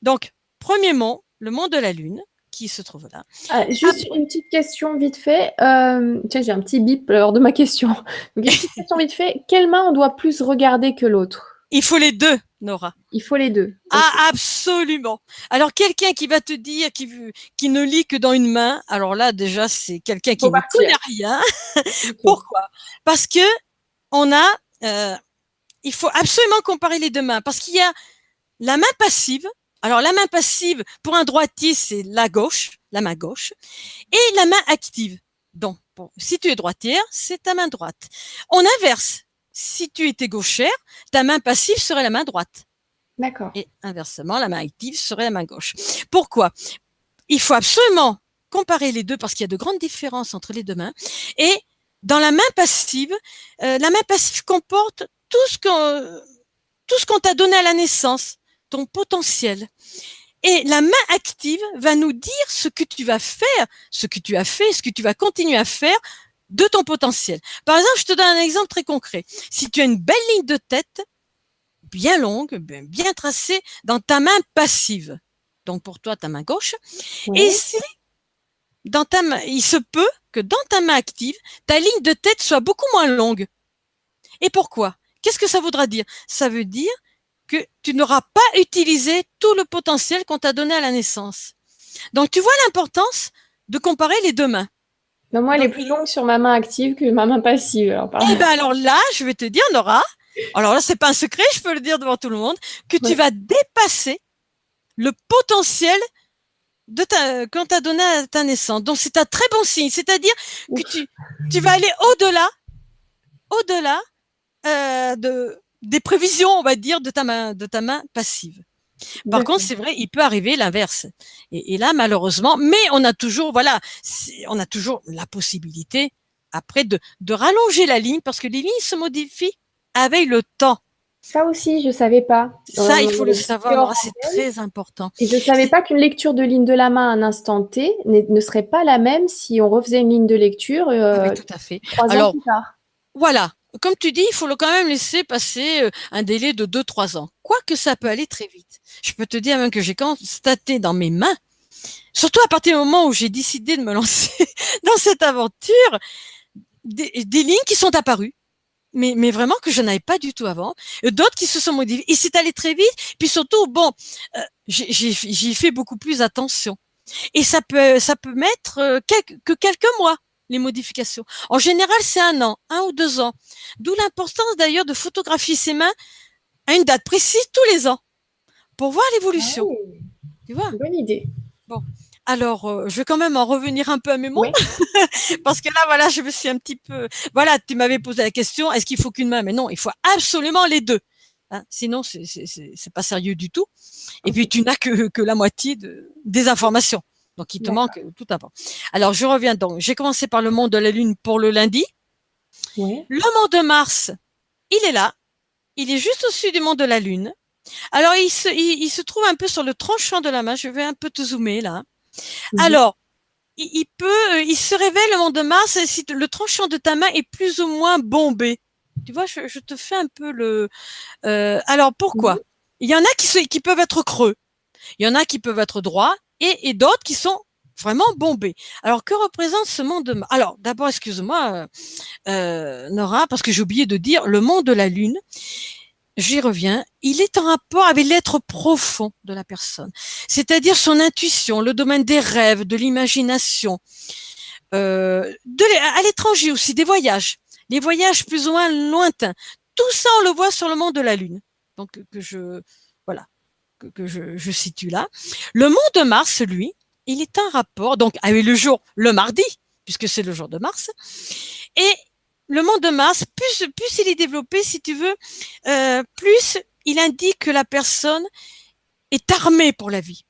Donc, premièrement, le monde de la Lune, qui se trouve là. Ah, juste une petite question vite fait. Tiens, j'ai un petit bip lors de ma question. Donc, une petite question vite fait. Quelle main on doit plus regarder que l'autre? Il faut les deux, Nora. Il faut les deux. Ok. Ah, absolument. Alors, quelqu'un qui va te dire qui ne lit que dans une main, alors là, déjà, c'est quelqu'un Faut qui n'y partir. connaît rien. Ok. Pourquoi? Parce que on a, il faut absolument comparer les deux mains, parce qu'il y a la main passive. Alors, la main passive, pour un droitier, c'est la gauche, la main gauche, et la main active. Donc, bon, si tu es droitière, c'est ta main droite. On inverse. Si tu étais gauchère, ta main passive serait la main droite. D'accord. Et inversement, la main active serait la main gauche. Pourquoi? Il faut absolument comparer les deux parce qu'il y a de grandes différences entre les deux mains. Et dans la main passive comporte tout ce qu'on t'a donné à la naissance, ton potentiel. Et la main active va nous dire ce que tu vas faire, ce que tu as fait, ce que tu vas continuer à faire de ton potentiel. Par exemple, je te donne un exemple très concret. Si tu as une belle ligne de tête, bien longue, bien tracée dans ta main passive, donc pour toi ta main gauche, et Ouais. si dans ta main, il se peut que dans ta main active, ta ligne de tête soit beaucoup moins longue. Et pourquoi? Qu'est-ce que ça voudra dire? Ça veut dire que tu n'auras pas utilisé tout le potentiel qu'on t'a donné à la naissance. Donc tu vois l'importance de comparer les deux mains. Non, moi, elle est Donc, plus longue sur ma main active que ma main passive. Alors, eh ben alors là, je vais te dire, Nora, alors là, c'est pas un secret, je peux le dire devant tout le monde, que tu ouais. vas dépasser le potentiel qu'on t'a donné à ta naissance. Donc, c'est un très bon signe. C'est-à-dire que Ouf. tu vas aller au-delà des prévisions, on va dire, de ta main passive. Par contre, D'accord. c'est vrai, il peut arriver l'inverse. Et là, malheureusement, mais on a toujours, voilà, on a toujours la possibilité après de rallonger la ligne parce que les lignes se modifient avec le temps. Ça aussi, je savais pas. Ça, il faut le On savoir, discutait Nora, hors c'est antenne très important. et je savais C'est, pas qu'une lecture de ligne de la main à un instant T ne serait pas la même si on refaisait une ligne de lecture ah ben, tout à fait. 3 ans Alors, plus tard. voilà. Comme tu dis, il faut quand même laisser passer un délai de 2, 3 ans. Quoique ça peut aller très vite. Je peux te dire même que j'ai constaté dans mes mains, surtout à partir du moment où j'ai décidé de me lancer dans cette aventure, des lignes qui sont apparues. Mais vraiment que je n'avais pas du tout avant. D'autres qui se sont modifiées. Et c'est allé très vite. Puis surtout, bon, j'y fais beaucoup plus attention. Et ça peut mettre que quelques mois, les modifications. En général, c'est 1 an, 1 ou 2 ans. D'où l'importance d'ailleurs de photographier ses mains à une date précise tous les ans pour voir Ah l'évolution. oui, Tu vois? bonne idée. Bon. Alors, je vais quand même en revenir un peu à mes mots, Oui. parce que là, voilà, je me suis un petit peu... Voilà, tu m'avais posé la question, est-ce qu'il faut qu'une main? Mais non, il faut absolument les deux. Hein, sinon, c'est pas sérieux du tout. Et Ok. puis, tu n'as que la moitié des informations. Donc, il te D'accord. manque tout avant. Alors, je reviens donc. J'ai commencé par le monde de la Lune pour le lundi. Ouais. Le monde de Mars, il est là. Il est juste au-dessus du monde de la Lune. Alors, il se trouve un peu sur le tranchant de la main. Je vais un peu te zoomer là. Mhm. Alors, il se révèle le monde de Mars si le tranchant de ta main est plus ou moins bombé. Tu vois, je te fais un peu le. Alors Mhm. pourquoi? Il y en a qui peuvent être creux, il y en a qui peuvent être droits, et d'autres qui sont vraiment bombés. Alors que représente ce monde de Mars? Alors d'abord, excuse-moi, Nora, parce que j'ai oublié de dire le monde de la Lune. J'y reviens. Il est en rapport avec l'être profond de la personne, c'est-à-dire son intuition, le domaine des rêves, de l'imagination, à l'étranger aussi, des voyages, les voyages plus ou moins lointains. Tout ça, on le voit sur le monde de la Lune. Donc, voilà. que je situe là. Le mont de Mars, lui, il est un rapport donc avec le jour, le mardi, puisque c'est le jour de Mars. Et le mont de Mars, plus il est développé, si tu veux, plus il indique que la personne est armée pour la vie.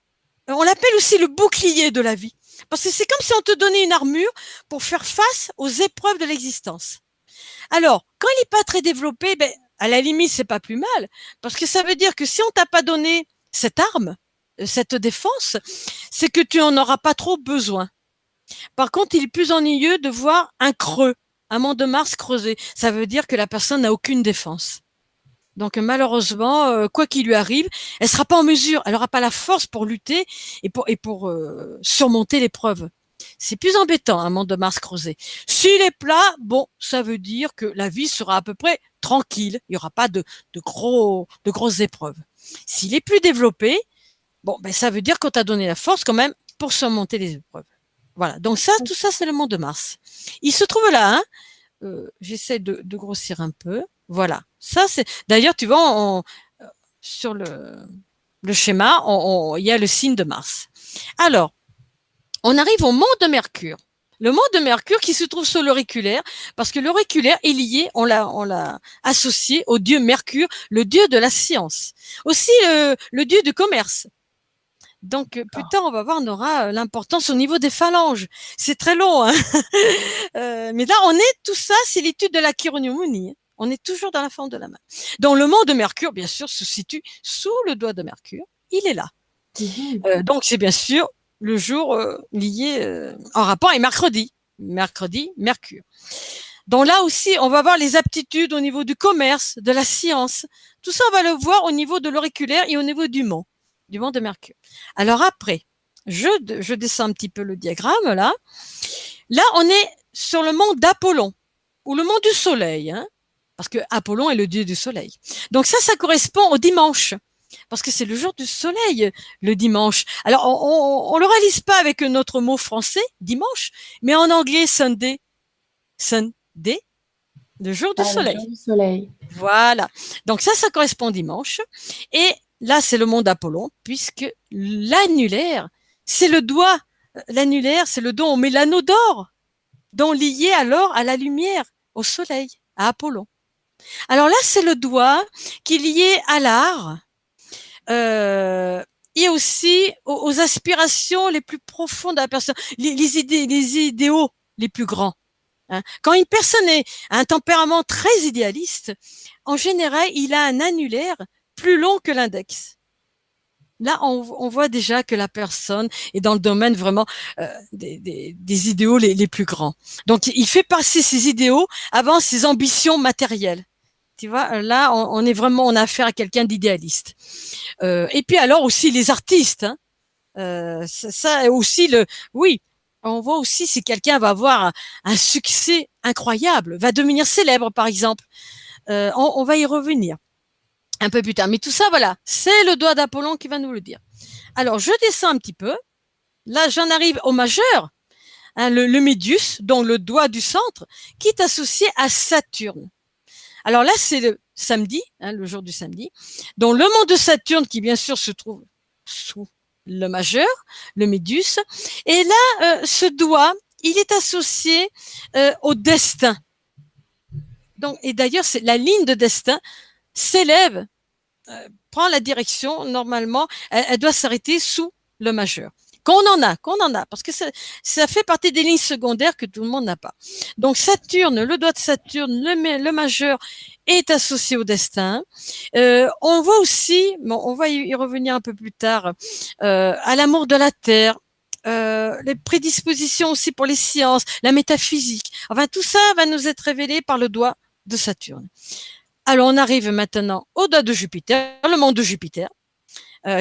On l'appelle aussi le bouclier de la vie. Parce que c'est comme si on te donnait une armure pour faire face aux épreuves de l'existence. Alors, quand il n'est pas très développé, ben, à la limite, c'est pas plus mal. Parce que ça veut dire que si on t'a pas donné cette arme, cette défense, c'est que tu en auras pas trop besoin. Par contre, il est plus ennuyeux de voir un creux, un mont de Mars creusé. Ça veut dire que la personne n'a aucune défense. Donc malheureusement, quoi qu'il lui arrive, elle sera pas en mesure, elle aura pas la force pour lutter et pour surmonter l'épreuve. C'est plus embêtant un mont de Mars creusé. S'il est plat, bon, ça veut dire que la vie sera à peu près tranquille. Il y aura pas de grosses épreuves. S'il est plus développé, bon, ben ça veut dire qu'on t'a donné la force quand même pour surmonter les épreuves. Voilà. Donc ça, tout ça, c'est le mont de Mars. Il se trouve là. Hein. J'essaie de grossir un peu. Voilà. Ça, c'est. D'ailleurs, tu vois, sur le schéma, il y a le signe de Mars. Alors, on arrive au mont de Mercure. Le mont de Mercure qui se trouve sur l'auriculaire, parce que l'auriculaire est lié, on l'a associé au dieu Mercure, le dieu de la science. Aussi le dieu du commerce. Donc, plus tard, on va voir, on aura l'importance au niveau des phalanges. C'est très long, hein. Mais là, tout ça, c'est l'étude de la chironomonie. Hein. On est toujours dans la forme de la main. Donc, le mont de Mercure, bien sûr, se situe sous le doigt de Mercure. Il est là. Donc, c'est bien sûr le jour lié en rapport avec mercredi. Mercredi, Mercure. Donc là aussi, on va voir les aptitudes au niveau du commerce, de la science. Tout ça, on va le voir au niveau de l'auriculaire et au niveau du mont de Mercure. Alors après, je descends un petit peu le diagramme là. Là, on est sur le mont d'Apollon, ou le mont du soleil, hein, parce que Apollon est le dieu du soleil. Donc ça correspond au dimanche, parce que c'est le jour du soleil, le dimanche. Alors, on le réalise pas avec notre mot français, dimanche, mais en anglais, Sunday, le jour du soleil. Le jour du soleil. Voilà. Donc ça correspond au dimanche. Et là, c'est le mont d'Apollon, puisque l'annulaire, c'est le doigt. L'annulaire, c'est le doigt, on met l'anneau d'or, donc lié alors à la lumière, au soleil, à Apollon. Alors là, c'est le doigt qui est lié à l'art et aussi aux aspirations les plus profondes de la personne, les idéaux les plus grands. Hein. Quand une personne a un tempérament très idéaliste, en général, il a un annulaire plus long que l'index. Là, on voit déjà que la personne est dans le domaine vraiment des idéaux les plus grands. Donc, il fait passer ses idéaux avant ses ambitions matérielles. Tu vois, là, on est vraiment, on a affaire à quelqu'un d'idéaliste. Et puis alors aussi les artistes. Hein, ça aussi oui. On voit aussi si quelqu'un va avoir un succès incroyable, va devenir célèbre par exemple. On va y revenir un peu plus tard. Mais tout ça, voilà, c'est le doigt d'Apollon qui va nous le dire. Alors, je descends un petit peu. Là, j'en arrive au majeur, hein, le médius, donc le doigt du centre, qui est associé à Saturne. Alors là, c'est le samedi, hein, le jour du samedi. Donc, le mont de Saturne, qui bien sûr se trouve sous le majeur, le médius. Et là, ce doigt, il est associé au destin. Donc, et d'ailleurs, c'est la ligne de destin s'élève, prend la direction, normalement, elle doit s'arrêter sous le majeur. Qu'on en a, parce que ça fait partie des lignes secondaires que tout le monde n'a pas. Donc Saturne, le doigt de Saturne, le majeur est associé au destin. On voit aussi, bon, on va y revenir un peu plus tard, à l'amour de la terre, les prédispositions aussi pour les sciences, la métaphysique. Enfin, tout ça va nous être révélé par le doigt de Saturne. Alors, on arrive maintenant au doigt de Jupiter, le mont de Jupiter,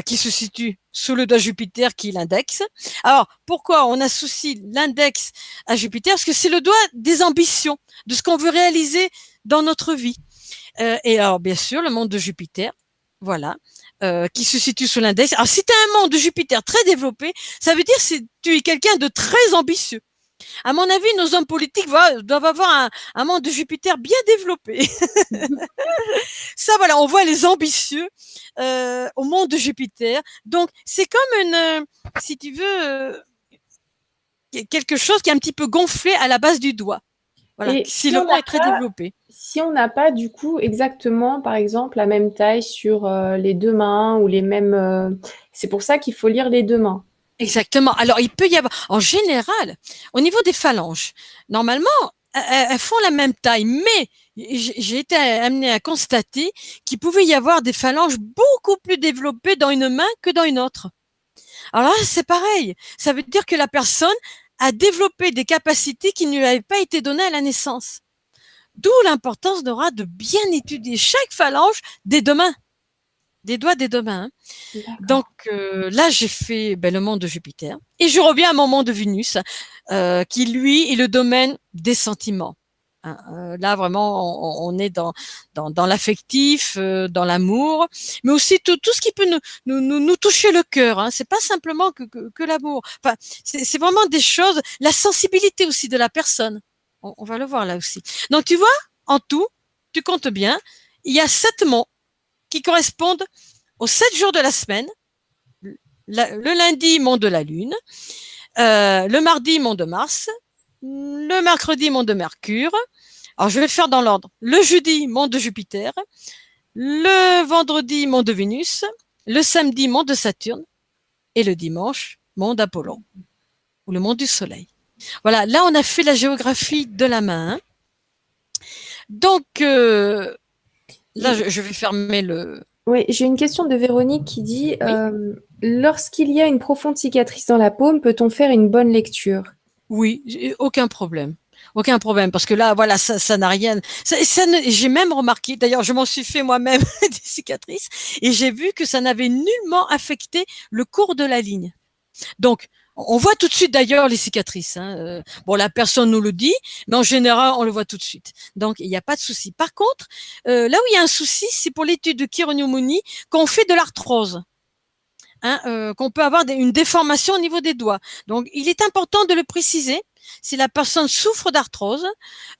qui se situe sous le doigt Jupiter, qui est l'index. Alors, pourquoi on associe l'index à Jupiter? Parce que c'est le doigt des ambitions, de ce qu'on veut réaliser dans notre vie. Et alors, bien sûr, le mont de Jupiter, voilà, qui se situe sous l'index. Alors, si tu as un mont de Jupiter très développé, ça veut dire que tu es quelqu'un de très ambitieux. À mon avis, nos hommes politiques doivent avoir un mont de Jupiter bien développé. Ça voilà, on voit les ambitieux au monde de Jupiter. Donc, c'est comme si tu veux, quelque chose qui est un petit peu gonflé à la base du doigt. Voilà, Et si le mot est très développé. si on n'a pas du coup exactement, par exemple, la même taille sur les deux mains ou les mêmes, c'est pour ça qu'il faut lire les deux mains. Exactement. Alors, il peut y avoir, en général, au niveau des phalanges, normalement, elles font la même taille, mais j'ai été amenée à constater qu'il pouvait y avoir des phalanges beaucoup plus développées dans une main que dans une autre. Alors là, c'est pareil. Ça veut dire que la personne a développé des capacités qui ne lui avaient pas été données à la naissance. D'où l'importance d'aura de bien étudier chaque phalange des deux mains, des doigts des deux mains. Donc D'accord. là, j'ai fait le monde de Jupiter et je reviens à mon monde de Vénus, qui lui est le domaine des sentiments. Hein, là, vraiment, on est dans l'affectif, dans l'amour, mais aussi tout ce qui peut nous toucher le cœur. Hein. C'est pas simplement que l'amour. Enfin, c'est vraiment des choses, la sensibilité aussi de la personne. On va le voir là aussi. Donc, tu vois, en tout, tu comptes bien, il y a 7 mots qui correspondent aux 7 jours de la semaine. Le lundi, monde de la Lune. Le mardi, monde de Mars. Le mercredi, monde de Mercure. Alors, je vais le faire dans l'ordre. Le jeudi, monde de Jupiter. Le vendredi, monde de Vénus. Le samedi, monde de Saturne. Et le dimanche, monde d'Apollon, ou le monde du Soleil. Voilà, là, on a fait la géographie de la main. Donc, là, je vais fermer le... Oui, j'ai une question de Véronique qui dit Oui. lorsqu'il y a une profonde cicatrice dans la paume, peut-on faire une bonne lecture? Oui, aucun problème. Aucun problème, parce que là, voilà, ça n'a rien. J'ai même remarqué, d'ailleurs, je m'en suis fait moi-même des cicatrices, et j'ai vu que ça n'avait nullement affecté le cours de la ligne. Donc, on voit tout de suite d'ailleurs les cicatrices. Hein. Bon, la personne nous le dit, mais en général, on le voit tout de suite. Donc, il n'y a pas de souci. Par contre, là où il y a un souci, c'est pour l'étude de chironomanie quand on fait de l'arthrose. Hein, qu'on peut avoir une déformation au niveau des doigts. Donc, il est important de le préciser si la personne souffre d'arthrose.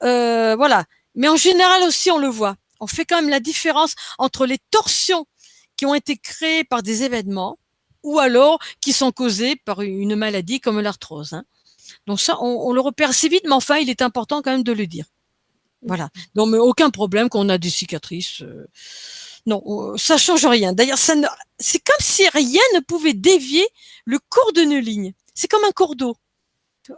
Voilà. Mais en général aussi, on le voit. On fait quand même la différence entre les torsions qui ont été créées par des événements ou alors qui sont causées par une maladie comme l'arthrose. Hein. Donc ça, on le repère assez vite, mais enfin, il est important quand même de le dire. Voilà. Donc, mais aucun problème qu'on a des cicatrices. Non, ça change rien. D'ailleurs, c'est comme si rien ne pouvait dévier le cours d'une ligne. C'est comme un cours d'eau.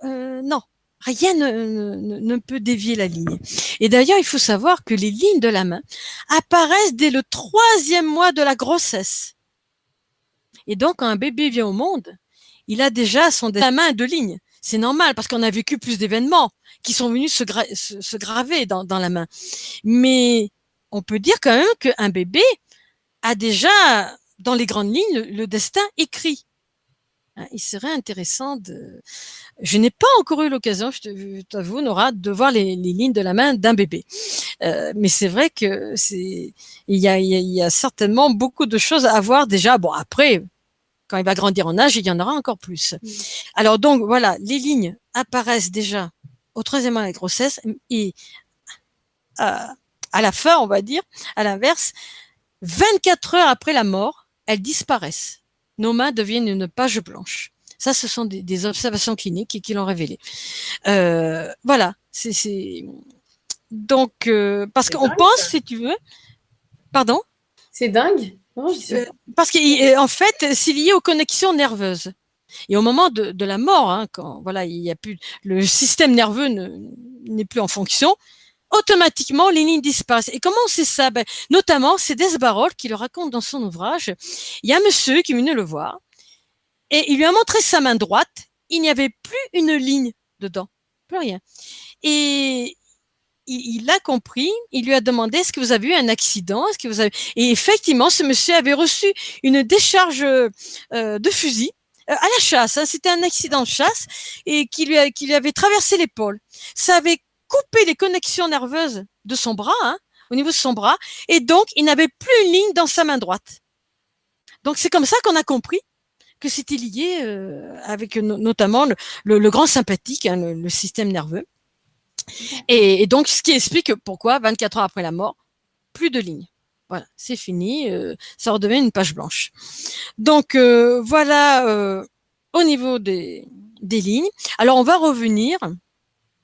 Non, rien ne peut dévier la ligne. Et d'ailleurs, il faut savoir que les lignes de la main apparaissent dès le 3e mois de la grossesse. Et donc, quand un bébé vient au monde, il a déjà sa main de ligne. C'est normal parce qu'on a vécu plus d'événements qui sont venus se graver dans la main. Mais on peut dire quand même qu'un bébé a déjà, dans les grandes lignes, le destin écrit. Il serait intéressant de... Je n'ai pas encore eu l'occasion, je t'avoue, Nora, de voir les lignes de la main d'un bébé. Mais c'est vrai que il y a certainement beaucoup de choses à voir déjà. Bon, après, quand il va grandir en âge, il y en aura encore plus. Alors donc, voilà, les lignes apparaissent déjà au 3e mois de la grossesse et à la fin, on va dire, à l'inverse, 24 heures après la mort, elles disparaissent. Nos mains deviennent une page blanche. Ça, ce sont des observations cliniques qui l'ont révélé. Voilà. Donc, parce qu'on pense, si tu veux, pardon, C'est dingue. Non, je sais pas. parce qu'en fait, c'est lié aux connexions nerveuses. Et au moment de la mort, hein, quand voilà, il y a plus le système nerveux n'est plus en fonction, automatiquement les lignes disparaissent. Et comment on sait ça? Notamment, c'est Desbarol qui le raconte dans son ouvrage. Il y a un monsieur qui est venu le voir et il lui a montré sa main droite. Il n'y avait plus une ligne dedans, plus rien. Et il a compris, il lui a demandé est-ce que vous avez eu un accident, est-ce que vous avez... Et effectivement, ce monsieur avait reçu une décharge de fusil à la chasse. Hein. C'était un accident de chasse et qui lui avait traversé l'épaule. Ça avait coupé les connexions nerveuses de son bras, hein, au niveau de son bras, et donc il n'avait plus une ligne dans sa main droite. Donc c'est comme ça qu'on a compris que c'était lié avec notamment le grand sympathique, hein, le système nerveux. Et donc, ce qui explique pourquoi, 24 heures après la mort, plus de lignes. Voilà, c'est fini, ça redevient une page blanche. Donc voilà au niveau des lignes. Alors on va revenir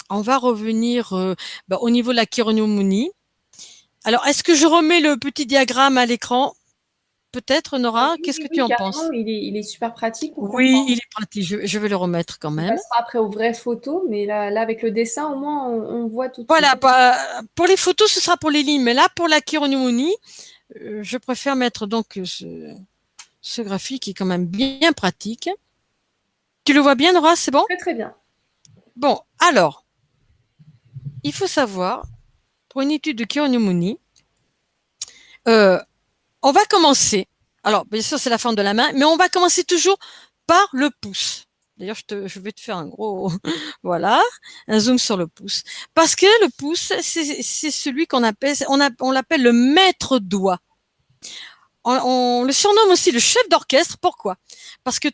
au niveau de la Kiromuni. Alors est-ce que je remets le petit diagramme à l'écran? Peut-être, Nora, Oui, qu'est-ce oui, que tu oui, en carrément, penses? il est super pratique pour Oui, comprendre. il est pratique, je vais le remettre quand On même. passera après aux vraies photos, mais là avec le dessin, au moins, on voit tout de suite. Voilà, pour les photos, ce sera pour les lignes, mais là, pour la Kiromuni, je préfère mettre donc ce graphique qui est quand même bien pratique. Tu le vois bien, Nora, c'est bon? Très, très bien. Bon, alors, il faut savoir, pour une étude de Kiromuni, euh, on va commencer. Alors, bien sûr, c'est la forme de la main, mais on va commencer toujours par le pouce. D'ailleurs, je vais te faire un gros, voilà, un zoom sur le pouce. Parce que le pouce, c'est celui qu'on appelle, on l'appelle le maître doigt. On le surnomme aussi le chef d'orchestre. Pourquoi? Parce que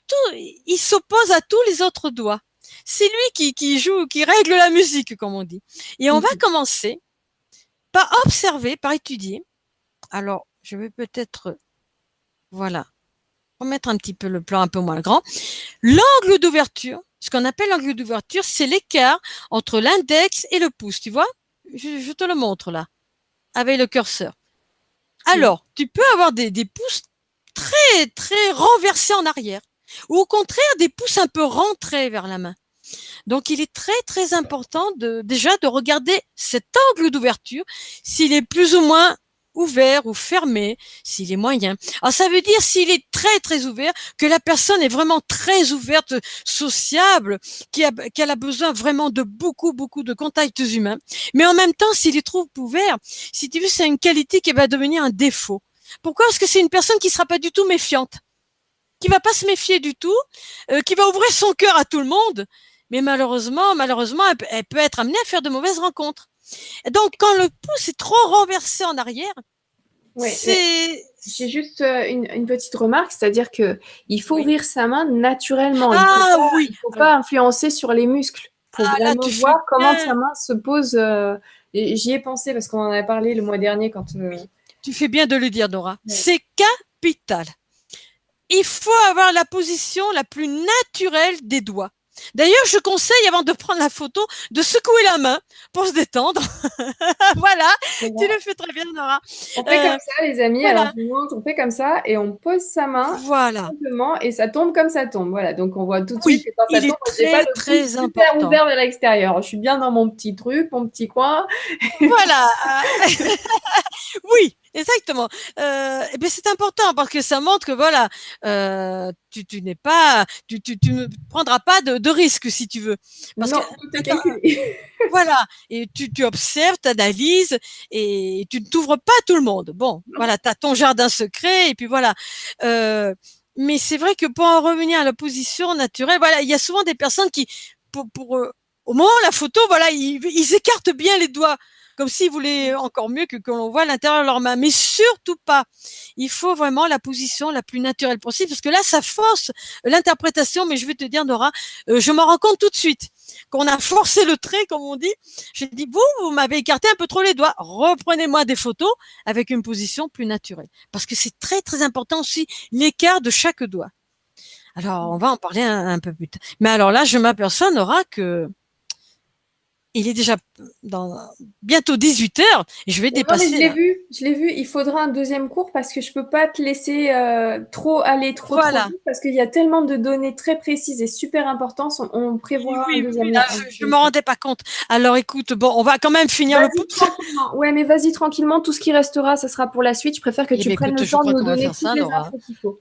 il s'oppose à tous les autres doigts. C'est lui qui joue, qui règle la musique, comme on dit. Et on va commencer par observer, par étudier. Alors, je vais peut-être, voilà, remettre un petit peu le plan un peu moins grand. L'angle d'ouverture, ce qu'on appelle l'angle d'ouverture, c'est l'écart entre l'index et le pouce. Tu vois? Je te le montre là, avec le curseur. Oui. Alors, tu peux avoir des pouces très, très renversés en arrière, ou au contraire, des pouces un peu rentrés vers la main. Donc, il est très, très important déjà de regarder cet angle d'ouverture, s'il est plus ou moins ouvert ou fermé, s'il est moyen. Alors, ça veut dire s'il est très, très ouvert, que la personne est vraiment très ouverte, sociable, qu'elle a besoin vraiment de beaucoup, beaucoup de contacts humains. Mais en même temps, s'il est trop ouvert, si tu veux, c'est une qualité qui va devenir un défaut. Pourquoi? Parce que c'est une personne qui sera pas du tout méfiante, qui va pas se méfier du tout, qui va ouvrir son cœur à tout le monde, mais malheureusement, elle peut être amenée à faire de mauvaises rencontres. Et donc, quand le pouce est trop renversé en arrière, Oui, mais c'est... j'ai juste une petite remarque, c'est-à-dire que il faut Oui. ouvrir sa main naturellement. Ah oui, Il faut pas influencer sur les muscles. Il faut là, vraiment tu fais voir comment sa bien, main se pose. Et j'y ai pensé parce qu'on en a parlé le mois dernier quand. tu fais bien de le dire, Nora. Ouais. C'est capital. Il faut avoir la position la plus naturelle des doigts. D'ailleurs, je conseille, avant de prendre la photo, de secouer la main pour se détendre. Voilà, tu le fais très bien, Nora. On fait comme Euh, ça, les amis. Alors, voilà, je vous montre, on fait comme ça et on pose sa main voilà. simplement et ça tombe comme ça tombe. Voilà, donc on voit tout de suite Oui, que quand ça il tombe, est j'ai pas très, le pouce très super important. ouvert vers l'extérieur. Je suis bien dans mon petit truc, mon petit coin. Voilà. Oui, exactement. Et bien c'est important parce que ça montre que voilà, tu n'es pas, tu ne prendras pas de risque si tu veux. Parce que Non, tout est calculé. voilà, et tu observes, tu analyses et tu ne t'ouvres pas à tout le monde. Bon, voilà, tu as ton jardin secret et puis voilà. Mais c'est vrai que pour en revenir à la position naturelle, voilà, il y a souvent des personnes qui, au moment de la photo, voilà, ils écartent bien les doigts, comme s'ils voulaient encore mieux que l'on voit l'intérieur de leurs mains. Mais surtout pas. Il faut vraiment la position la plus naturelle possible, parce que là, ça force l'interprétation. Mais je vais te dire, Nora, je m'en rends compte tout de suite qu'on a forcé le trait, comme on dit. J'ai dit, vous m'avez écarté un peu trop les doigts. Reprenez-moi des photos avec une position plus naturelle. Parce que c'est très, très important aussi l'écart de chaque doigt. Alors, on va en parler un peu plus tard. Mais alors là, je m'aperçois, Nora, que il est déjà bientôt 18 heures et je vais Non, mais dépasser là. je l'ai vu. Il faudra un deuxième cours parce que je peux pas te laisser trop aller trop Voilà. vite parce qu'il y a tellement de données très précises et super importantes. On Oui, prévoira oui, oui, là, un je deuxième me cours. rendais pas compte. Alors écoute, bon, on va quand même finir le Vas-y pouce. tranquillement. Ouais, mais vas-y tranquillement. Tout ce qui restera, ça sera pour la suite. Je préfère que Eh tu bien, prennes écoute, le je temps de crois nous qu'on va donner faire toutes ça, les Nora. infos qu'il faut.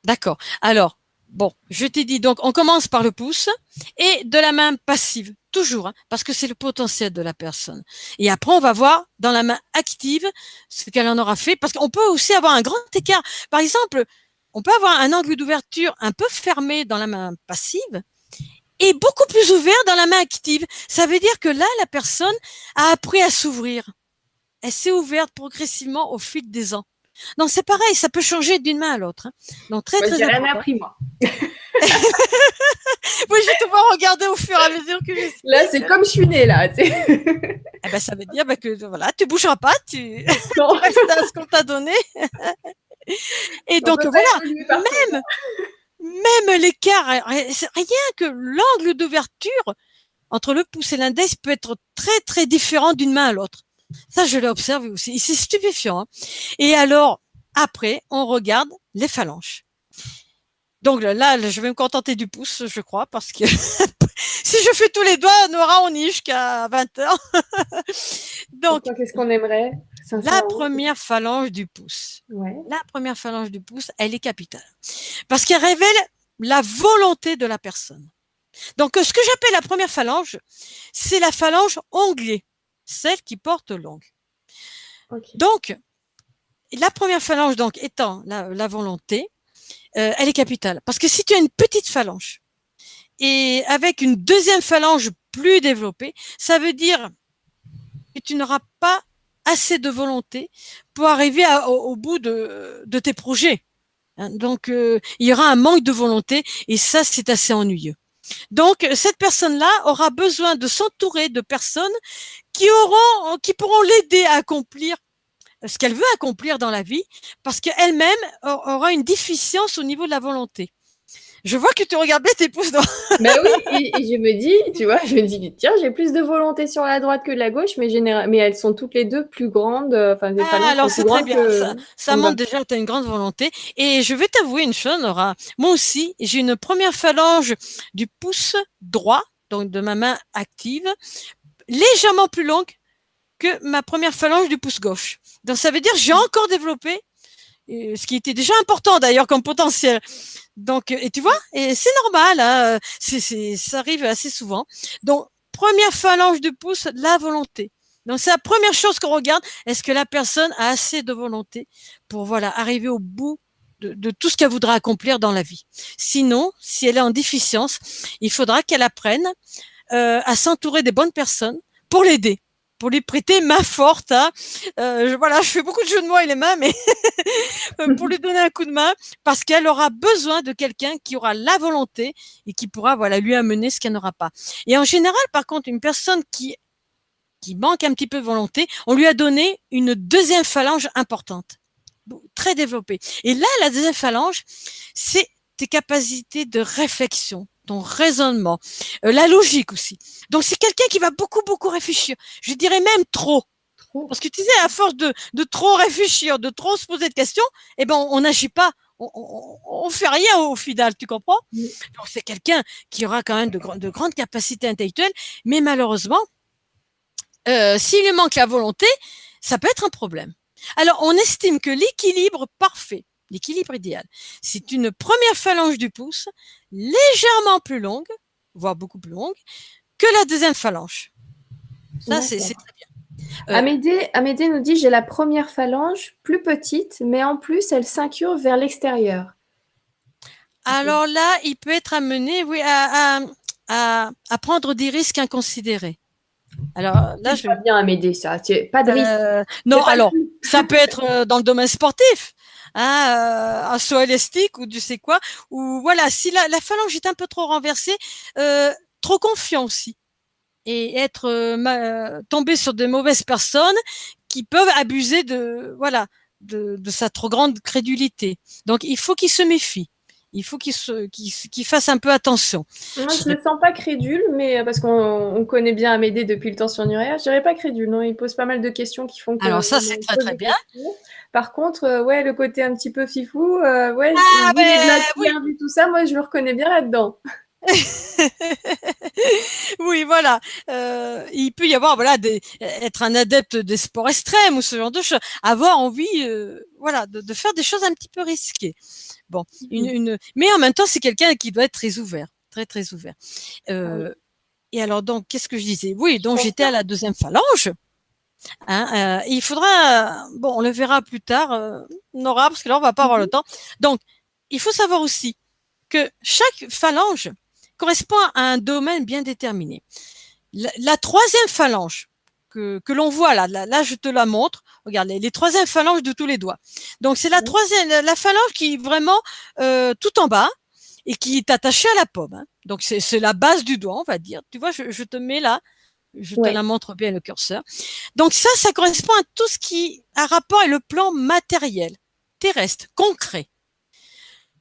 D'accord. Alors, bon, je t'ai dit, donc, on commence par le pouce et de la main passive, toujours, hein, parce que c'est le potentiel de la personne. Et après, on va voir dans la main active ce qu'elle en aura fait, parce qu'on peut aussi avoir un grand écart. Par exemple, on peut avoir un angle d'ouverture un peu fermé dans la main passive et beaucoup plus ouvert dans la main active. Ça veut dire que là, la personne a appris à s'ouvrir. Elle s'est ouverte progressivement au fil des ans. Donc c'est pareil, ça peut changer d'une main à l'autre, hein. Donc très Moi, très j'ai rien important. appris, moi. Oui, je vais te voir regarder au fur et à mesure que Là, c'est j'explique. comme je suis née, là. Eh ben, ça veut dire que voilà, tu bougeras pas, tu, Non. tu restes à ce qu'on t'a donné. donné. Et On donc peut pas voilà, évoluer partout. même l'écart, rien que l'angle d'ouverture entre le pouce et l'index peut être très très différent d'une main à l'autre. Ça, je l'ai observé aussi. C'est stupéfiant, hein. Et alors, après, on regarde les phalanges. Donc là, je vais me contenter du pouce, je crois, parce que si je fais tous les doigts, Nora, on y est jusqu'à 20 heures. Donc, Pourquoi, qu'est-ce qu'on aimerait? la Sincèrement. première phalange du pouce. Ouais. La première phalange du pouce, elle est capitale. Parce qu'elle révèle la volonté de la personne. Donc, ce que j'appelle la première phalange, c'est la phalange onglée, celle qui porte l'ongle. Ok. Donc, la première phalange, donc, étant la volonté, elle est capitale. Parce que si tu as une petite phalange et avec une deuxième phalange plus développée, ça veut dire que tu n'auras pas assez de volonté pour arriver au bout de tes projets. Donc, il y aura un manque de volonté et ça, c'est assez ennuyeux. Donc, cette personne-là aura besoin de s'entourer de personnes qui pourront l'aider à accomplir ce qu'elle veut accomplir dans la vie, parce qu'elle-même aura une déficience au niveau de la volonté. Je vois que tu regardes bien tes pouces. Ben oui, et je me dis, tu vois, je me dis, tiens, j'ai plus de volonté sur la droite que la gauche, mais elles sont toutes les deux plus grandes, enfin, les Ah, phalanges alors sont plus c'est très grandes bien. que Ça en bas. montre déjà que tu as une grande volonté. Et je vais t'avouer une chose, Nora. Moi aussi, j'ai une première phalange du pouce droit, donc de ma main active, légèrement plus longue que ma première phalange du pouce gauche. Donc ça veut dire que j'ai encore développé, ce qui était déjà important d'ailleurs comme potentiel. Donc, et tu vois, et c'est normal, hein, ça arrive assez souvent. Donc, première phalange du pouce, la volonté. Donc, c'est la première chose qu'on regarde. Est-ce que la personne a assez de volonté pour, voilà, arriver au bout de tout ce qu'elle voudra accomplir dans la vie. Sinon, si elle est en déficience, il faudra qu'elle apprenne à s'entourer des bonnes personnes pour l'aider, pour lui prêter main forte. Hein. Voilà, je fais beaucoup de jeux de mots avec les mains, mais pour lui donner un coup de main, parce qu'elle aura besoin de quelqu'un qui aura la volonté et qui pourra voilà lui amener ce qu'elle n'aura pas. Et en général, par contre, une personne qui manque un petit peu de volonté, on lui a donné une deuxième phalange importante, très développée. Et là, la deuxième phalange, c'est tes capacités de réflexion, ton raisonnement, la logique aussi. Donc, c'est quelqu'un qui va beaucoup, beaucoup réfléchir. Je dirais même trop. Trop. Parce que tu sais, à force de trop réfléchir, de trop se poser de questions, eh ben, on n'agit pas. On fait rien au final, tu comprends? Mm. Donc, c'est quelqu'un qui aura quand même de grandes capacités intellectuelles, mais malheureusement, s'il lui manque la volonté, ça peut être un problème. Alors, on estime que l'équilibre parfait, l'équilibre idéal, c'est une première phalange du pouce légèrement plus longue, voire beaucoup plus longue, que la deuxième phalange. Ça, c'est D'accord. très bien. Euh, Amédée nous dit, j'ai la première phalange plus petite, mais en plus, elle s'incurve vers l'extérieur. alors là, il peut être amené, oui, à prendre des risques inconsidérés. Alors là, C'est pas bien, Amédée, ça. Pas de risque. non, C'est pas le alors tout. ça peut être dans le domaine sportif, hein, un saut élastique ou tu sais quoi, ou voilà, si la phalange est un peu trop renversée, trop confiant aussi, et être tombé sur de mauvaises personnes qui peuvent abuser de voilà de sa trop grande crédulité. Donc il faut qu'il se méfie. Il faut qu'il fasse un peu attention. Moi, Je je dirais le sens pas crédule, mais parce qu'on connaît bien Amédée depuis le temps sur Nurea, je dirais pas crédule. Non, il pose pas mal de questions qui font alors qu'on ça, c'est très, pose très des bien. questions. Par contre, ouais, le côté un petit peu fifou, ouais, Ah vu les ben blagues qu'il oui. a, vu tout ça, moi, je le reconnais bien là-dedans. Oui, voilà. Il peut y avoir, voilà, être un adepte des sports extrêmes ou ce genre de choses. Avoir envie, voilà, de faire des choses un petit peu risquées. Bon, mais en même temps, c'est quelqu'un qui doit être très ouvert, très, très ouvert. Ah oui, Et alors, donc, qu'est-ce que je disais? Oui, je donc pense j'étais à bien. la deuxième phalange. Hein, il faudra, bon, on le verra plus tard, Nora, parce que là, on va pas avoir le Mhm. temps. Donc, il faut savoir aussi que chaque phalange correspond à un domaine bien déterminé. La troisième phalange que l'on voit là, je te la montre. Regarde, les troisièmes phalanges de tous les doigts. Donc, c'est la Ouais. troisième, la phalange qui est vraiment tout en bas et qui est attachée à la paume. Hein. Donc, c'est la base du doigt, on va dire. Tu vois, je te mets là. Je te Ouais. la montre bien, le curseur. Donc ça correspond à tout ce qui a rapport avec le plan matériel, terrestre, concret.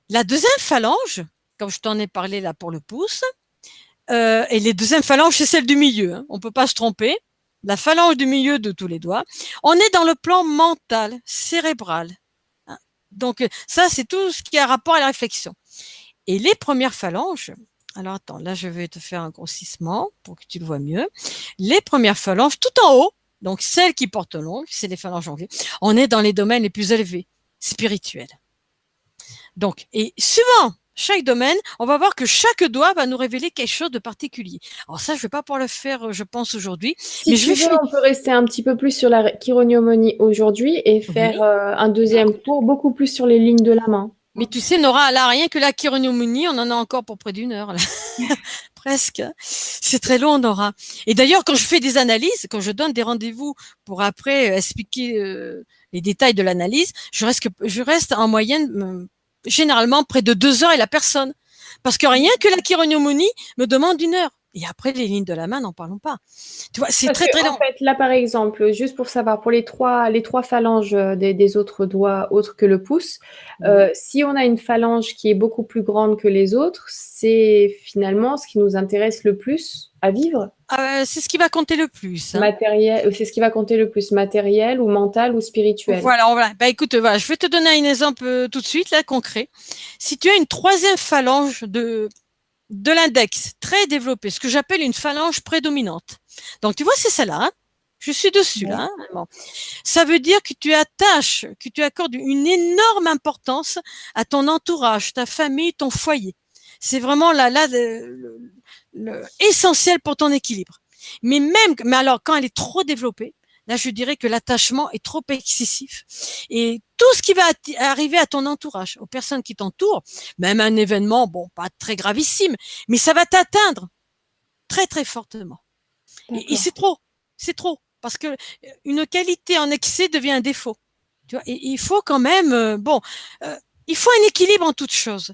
La deuxième phalange, comme je t'en ai parlé là pour le pouce, et les deuxièmes phalanges, c'est celle du milieu. Hein. On peut pas se tromper. La phalange du milieu de tous les doigts. On est dans le plan mental, cérébral. Hein. Donc ça, c'est tout ce qui a rapport à la réflexion. Et les premières phalanges, alors attends, là je vais te faire un grossissement pour que tu le vois mieux. Les premières phalanges, tout en haut, donc celles qui portent l'ongle, c'est les phalanges onglées. On est dans les domaines les plus élevés, spirituels. Donc, et suivant chaque domaine, on va voir que chaque doigt va nous révéler quelque chose de particulier. Alors ça, je vais pas pouvoir le faire, je pense, aujourd'hui, Si mais je tu vais veux, finir. on peut rester un petit peu plus sur la chironomanie aujourd'hui et faire Oui. un deuxième cours beaucoup plus sur les lignes de la main. Mais tu sais, Nora, là, rien que la chironomanie, on en a encore pour près d'1 heure, là. Presque. C'est très long, Nora. Et d'ailleurs, quand je fais des analyses, quand je donne des rendez-vous pour après expliquer les détails de l'analyse, je reste en moyenne, généralement, près de 2 heures et la personne. Parce que rien que la chironomanie me demande 1 heure. Et après, les lignes de la main, n'en parlons pas. Tu vois, c'est Parce très, que, très en long. fait, là, par exemple, juste pour savoir, pour les trois phalanges des autres doigts autres que le pouce, Oui. si on a une phalange qui est beaucoup plus grande que les autres, c'est finalement ce qui nous intéresse le plus à vivre. C'est ce qui va compter le plus. Hein. Matériel, c'est ce qui va compter le plus, matériel ou mental ou spirituel. Voilà. Bah écoute, voilà, je vais te donner un exemple tout de suite, là, concret. Si tu as une troisième phalange de l'index très développée, ce que j'appelle une phalange prédominante. Donc tu vois, c'est celle-là. Hein. Je suis dessus là. Ouais. Hein. Bon. Ça veut dire que tu accordes une énorme importance à ton entourage, ta famille, ton foyer. C'est vraiment là essentiel pour ton équilibre. Mais alors quand elle est trop développée, là je dirais que l'attachement est trop excessif. Et tout ce qui va arriver à ton entourage, aux personnes qui t'entourent, même un événement, bon, pas très gravissime, mais ça va t'atteindre très très fortement. Et D'accord. c'est trop, parce que une qualité en excès devient un défaut. Tu vois, et il faut quand même, il faut un équilibre en toute chose.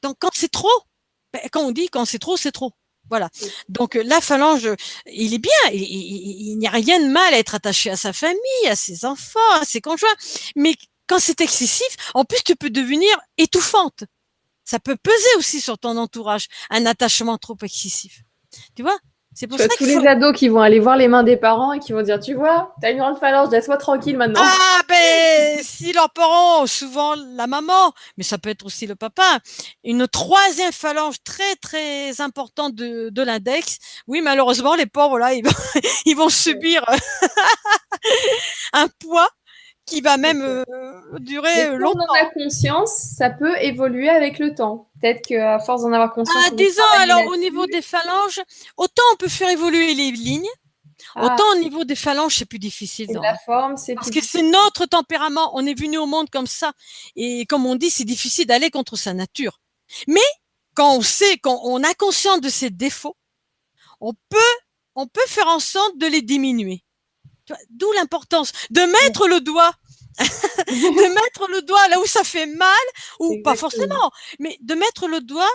Donc quand c'est trop, quand on dit quand c'est trop, c'est trop. Voilà. Donc la phalange, il est bien, il n'y a rien de mal à être attaché à sa famille, à ses enfants, à ses conjoints, mais quand c'est excessif, en plus tu peux devenir étouffante. Ça peut peser aussi sur ton entourage, un attachement trop excessif. Tu vois? C'est pour Tu vois ça tous qu'il faut. les ados qui vont aller voir les mains des parents et qui vont dire, tu vois, t'as une grande phalange, laisse-moi tranquille maintenant. Ah ben si leurs parents, souvent la maman, mais ça peut être aussi le papa, une troisième phalange très très importante de l'index. Oui, malheureusement les pauvres là, ils vont subir un poids qui va même Mais durer si on en a longtemps. conscience, ça peut évoluer avec le temps. Peut-être qu'à force d'en avoir conscience, Ah, on va disons travailler alors au niveau là-dessus. des phalanges, autant on peut faire évoluer les lignes, Ah, autant au niveau des phalanges c'est plus difficile. et de la forme, c'est Parce plus que c'est difficile. notre tempérament, on est venu au monde comme ça. Et comme on dit, c'est difficile d'aller contre sa nature. Mais quand on sait, quand on a conscience de ses défauts, on peut, on peut faire en sorte de les diminuer. D'où l'importance de mettre le doigt, de mettre le doigt là où ça fait mal, ou pas Exactement. forcément, mais de mettre le doigt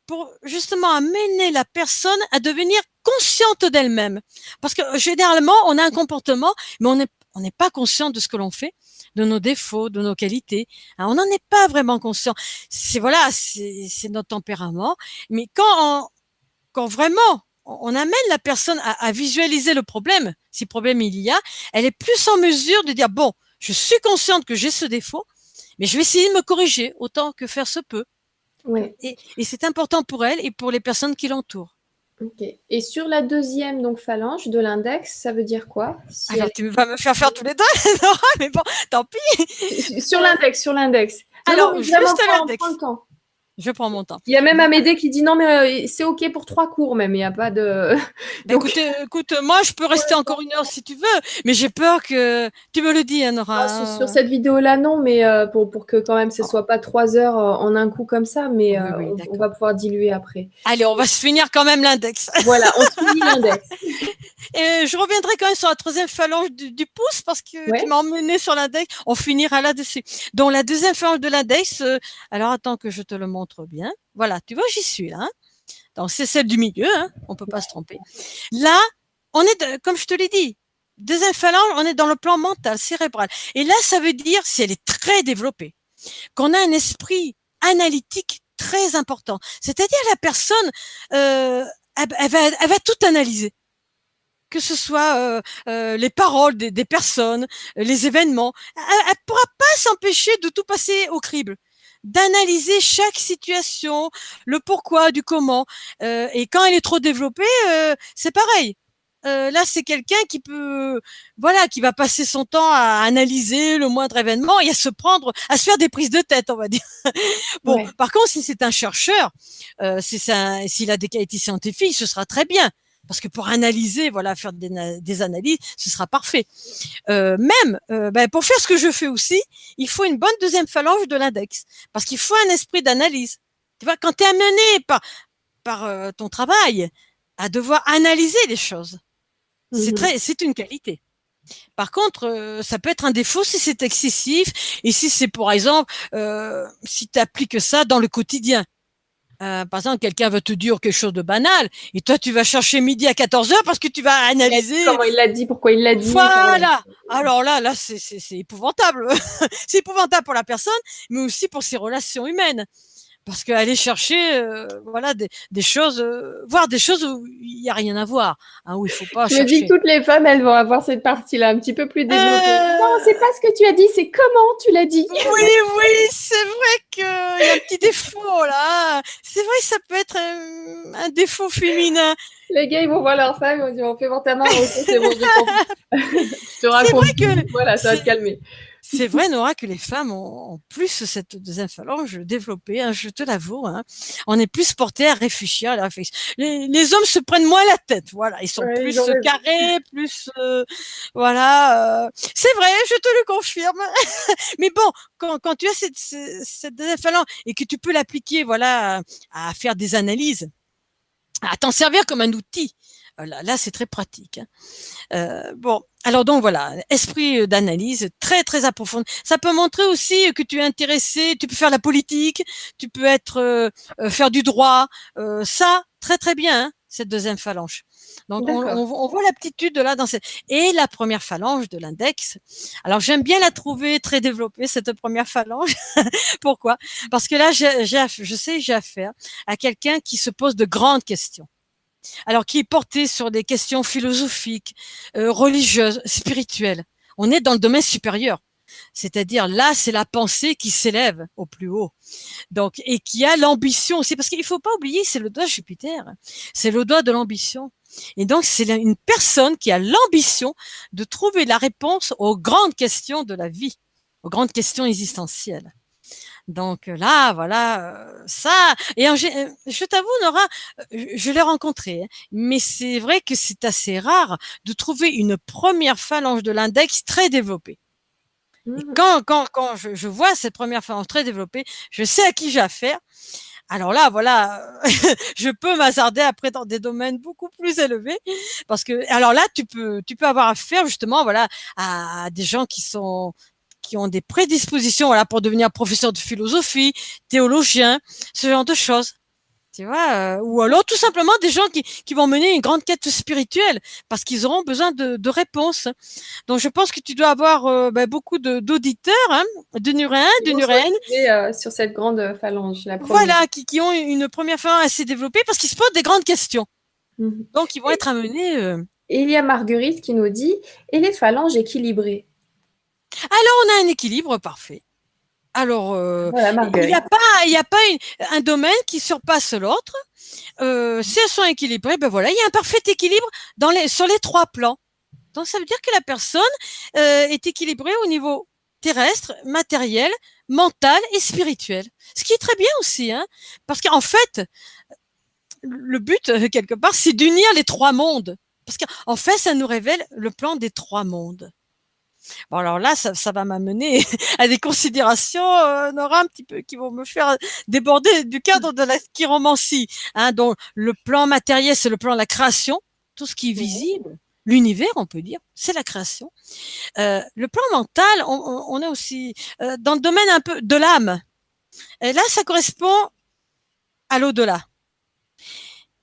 pour justement amener la personne à devenir consciente d'elle-même. Parce que généralement, on a un comportement, mais on n'est pas conscient de ce que l'on fait, de nos défauts, de nos qualités. Hein, on n'en est pas vraiment conscient. C'est voilà, c'est notre tempérament. Mais quand vraiment on amène la personne à visualiser le problème, si problème il y a, elle est plus en mesure de dire bon, je suis consciente que j'ai ce défaut, mais je vais essayer de me corriger autant que faire se peut. Ouais. Et c'est important pour elle et pour les personnes qui l'entourent. Ok. Et sur la deuxième donc phalange de l'index, ça veut dire quoi? Si elle Alors tu vas me faire faire tous les deux, Nora, mais bon, tant pis. Sur Euh, l'index, sur l'index. Non, non, alors mais vraiment, juste prends l'index. le temps. Je prends mon temps. Il y a même Là, Amédée qui dit non, mais c'est OK pour 3 cours même, il n'y a pas de. bah Donc, écoute, moi je peux pour rester l'instant, encore 1 heure si tu veux, mais j'ai peur que tu me le dis, hein, non, sur Nora. cette vidéo-là, non, mais pour que quand même ce ne soit pas 3 heures en un coup comme ça, mais Oui, oui, on d'accord. va pouvoir diluer après. Allez, on va se finir quand même l'index. Voilà, on se finit l'index. Et je reviendrai quand même sur la troisième phalange du pouce parce que tu Ouais, m'as emmené sur l'index. On finira là-dessus. Donc la deuxième phalange de l'index, alors attends que je te le montre bien. Voilà, tu vois, j'y suis là. Hein. Donc c'est celle du milieu, hein, on peut pas se tromper. Là, on est, comme je te l'ai dit, deuxième phalange, on est dans le plan mental, cérébral. Et là, ça veut dire, si elle est très développée, qu'on a un esprit analytique très important. C'est-à-dire la personne, elle va tout analyser, que ce soit les paroles des personnes, les événements. Elle pourra pas s'empêcher de tout passer au crible, d'analyser chaque situation, le pourquoi, du comment. Et quand elle est trop développée, c'est pareil. Là, c'est quelqu'un qui peut, voilà, qui va passer son temps à analyser le moindre événement et à se faire des prises de tête, on va dire. Bon, Ouais. par contre, si c'est un chercheur, s'il a des qualités scientifiques, ce sera très bien. Parce que pour analyser, voilà, faire des analyses, ce sera parfait. Pour faire ce que je fais aussi, il faut une bonne deuxième phalange de l'index. Parce qu'il faut un esprit d'analyse. Tu vois, quand tu es amené par ton travail à devoir analyser les choses, Mhm. c'est une qualité. Par contre, ça peut être un défaut si c'est excessif et si c'est, par exemple, si tu appliques ça dans le quotidien. Par exemple, quelqu'un va te dire quelque chose de banal et toi, tu vas chercher midi à 14 heures parce que tu vas analyser. Comment il l'a dit, pourquoi il l'a dit. Enfin, ouais. Voilà. Alors là, c'est épouvantable. C'est épouvantable pour la personne, mais aussi pour ses relations humaines. Parce qu'aller chercher, voilà, des choses, voir des choses où il n'y a rien à voir, hein, où il faut pas Je me dis que chercher. toutes les femmes, elles vont avoir cette partie-là un petit peu plus développée. Non, c'est Euh, pas ce que tu as dit, c'est comment tu l'as dit. Oui, oui, c'est vrai qu'il y a un petit défaut là. C'est vrai que ça peut être un défaut féminin. Les gars, ils vont voir leur femme, ils vont dire, on fait voir ta main, ok, c'est bon, j'ai compris. Je te C'est raconte vrai tout, que voilà, ça va te c'est calmer. c'est vrai, Nora, que les femmes ont plus cette deuxième phalange développée, hein, je te l'avoue. Hein. On est plus porté à réfléchir, à la réflexion. Les hommes se prennent moins la tête, voilà. Ils sont Ouais, ils ont plus raison. carrés, plus voilà. C'est vrai, je te le confirme. Mais bon, quand tu as cette deuxième phalange et que tu peux l'appliquer, voilà, à faire des analyses, à t'en servir comme un outil. Là, c'est très pratique. Hein. Bon, alors donc voilà, esprit d'analyse très très approfondi. Ça peut montrer aussi que tu es intéressé. Tu peux faire la politique, tu peux être faire du droit. Ça, très très bien, hein, cette deuxième phalange. Donc D'accord. on voit l'aptitude de là dans cette et la première phalange de l'index. Alors j'aime bien la trouver très développée cette première phalange. Pourquoi? Parce que là j'ai affaire à quelqu'un qui se pose de grandes questions alors qui est porté sur des questions philosophiques, religieuses, spirituelles. On est dans le domaine supérieur. C'est-à-dire là, c'est la pensée qui s'élève au plus haut. Donc, et qui a l'ambition aussi, parce qu'il ne faut pas oublier, c'est le doigt de Jupiter. C'est le doigt de l'ambition. Et donc, c'est une personne qui a l'ambition de trouver la réponse aux grandes questions de la vie, aux grandes questions existentielles. Donc là, voilà, ça. Et je t'avoue, Nora, je l'ai rencontré, hein, mais c'est vrai que c'est assez rare de trouver une première phalange de l'index très développée. Et Mhm. quand je vois cette première phalange très développée, je sais à qui j'ai affaire. Alors là, voilà, je peux m'hasarder après dans des domaines beaucoup plus élevés, parce que alors là, tu peux avoir affaire justement, voilà, à des gens qui ont des prédispositions, voilà, pour devenir professeur de philosophie, théologien, ce genre de choses. Tu vois, ou alors tout simplement des gens qui vont mener une grande quête spirituelle parce qu'ils auront besoin de réponses. Donc je pense que tu dois avoir beaucoup d'auditeurs, hein, de Nuréens, Ils de vont se Nuréennes, retrouver sur cette grande phalange, la première. voilà, qui ont une première fin assez développée parce qu'ils se posent des grandes questions. Mhm. Donc ils vont Et, être amenés. et il y a Marguerite qui nous dit, et les phalanges équilibrées. Alors on a un équilibre parfait. Alors Voilà, il n'y a Marguerite. pas il y a pas un domaine qui surpasse l'autre. Si elles sont équilibrées, ben voilà, il y a un parfait équilibre sur les trois plans. Donc ça veut dire que la personne est équilibrée au niveau terrestre, matériel, mental et spirituel. Ce qui est très bien aussi, hein, parce qu'en fait, le but, quelque part, c'est d'unir les trois mondes. Parce qu'en fait, ça nous révèle le plan des trois mondes. Bon, alors là, ça va m'amener à des considérations, Nora, un petit peu, qui vont me faire déborder du cadre de la chiromancie. Hein, dont le plan matériel, c'est le plan de la création, tout ce qui est visible. L'univers, on peut dire, c'est la création. Le plan mental, on a aussi dans le domaine un peu de l'âme. Et là, ça correspond à l'au-delà.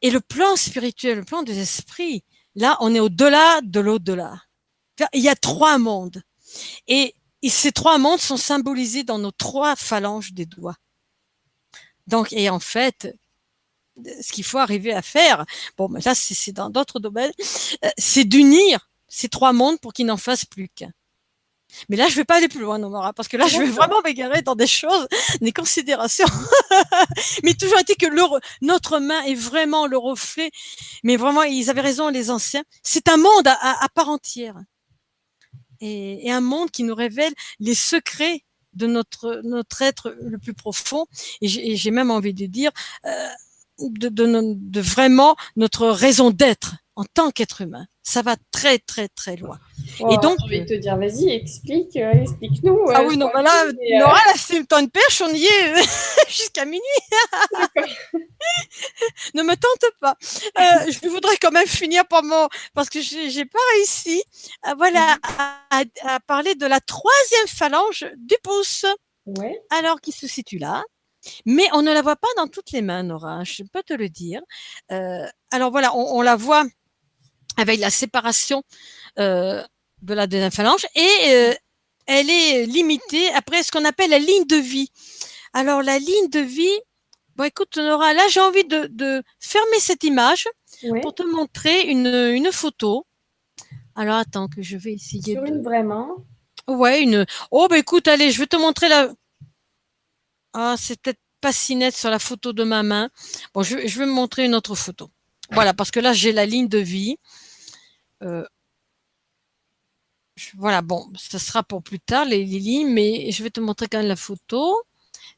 Et le plan spirituel, le plan des esprits, Là, on est au-delà de l'au-delà. Il y a 3 mondes. Et ces 3 mondes sont symbolisés dans nos 3 phalanges des doigts. Donc, et en fait, ce qu'il faut arriver à faire, bon, mais là, c'est dans d'autres domaines, c'est d'unir ces 3 mondes pour qu'ils n'en fassent plus qu'un. Mais là, je vais pas aller plus loin, Nomara, parce que là, je vais vraiment m'égarer dans des choses, des considérations. Mais toujours été que notre main est vraiment le reflet. Mais vraiment, ils avaient raison, les anciens. C'est un monde à part entière. Et un monde qui nous révèle les secrets de notre être le plus profond. Et j'ai même envie de dire, de vraiment notre raison d'être en tant qu'être humain. Ça va très, très, très loin. Oh, et donc, je vais te dire, vas-y, explique-nous. Ah oui, non, bah là, Nora, là, c'est le temps de perche, on y est jusqu'à minuit. Ne me tente pas. Je voudrais quand même finir parce que j'ai pas réussi, voilà, à parler de la 3e phalange du pouce. Ouais. Alors, qui se situe là. Mais on ne la voit pas dans toutes les mains, Nora, je peux te le dire. Alors voilà, on la voit avec la séparation de la 2e phalange et elle est limitée après ce qu'on appelle la ligne de vie. Alors la ligne de vie, bon écoute Nora, là j'ai envie de fermer cette image pour te montrer une photo. Alors attends que je vais essayer sur une vraie main. Ouais, oh bah écoute, allez, je vais te montrer la... Ah, c'est peut-être pas si net sur la photo de ma main. Bon, je vais me montrer une autre photo. Voilà, parce que là, j'ai la ligne de vie. Voilà, bon, ça sera pour plus tard, les lignes, mais je vais te montrer quand même la photo.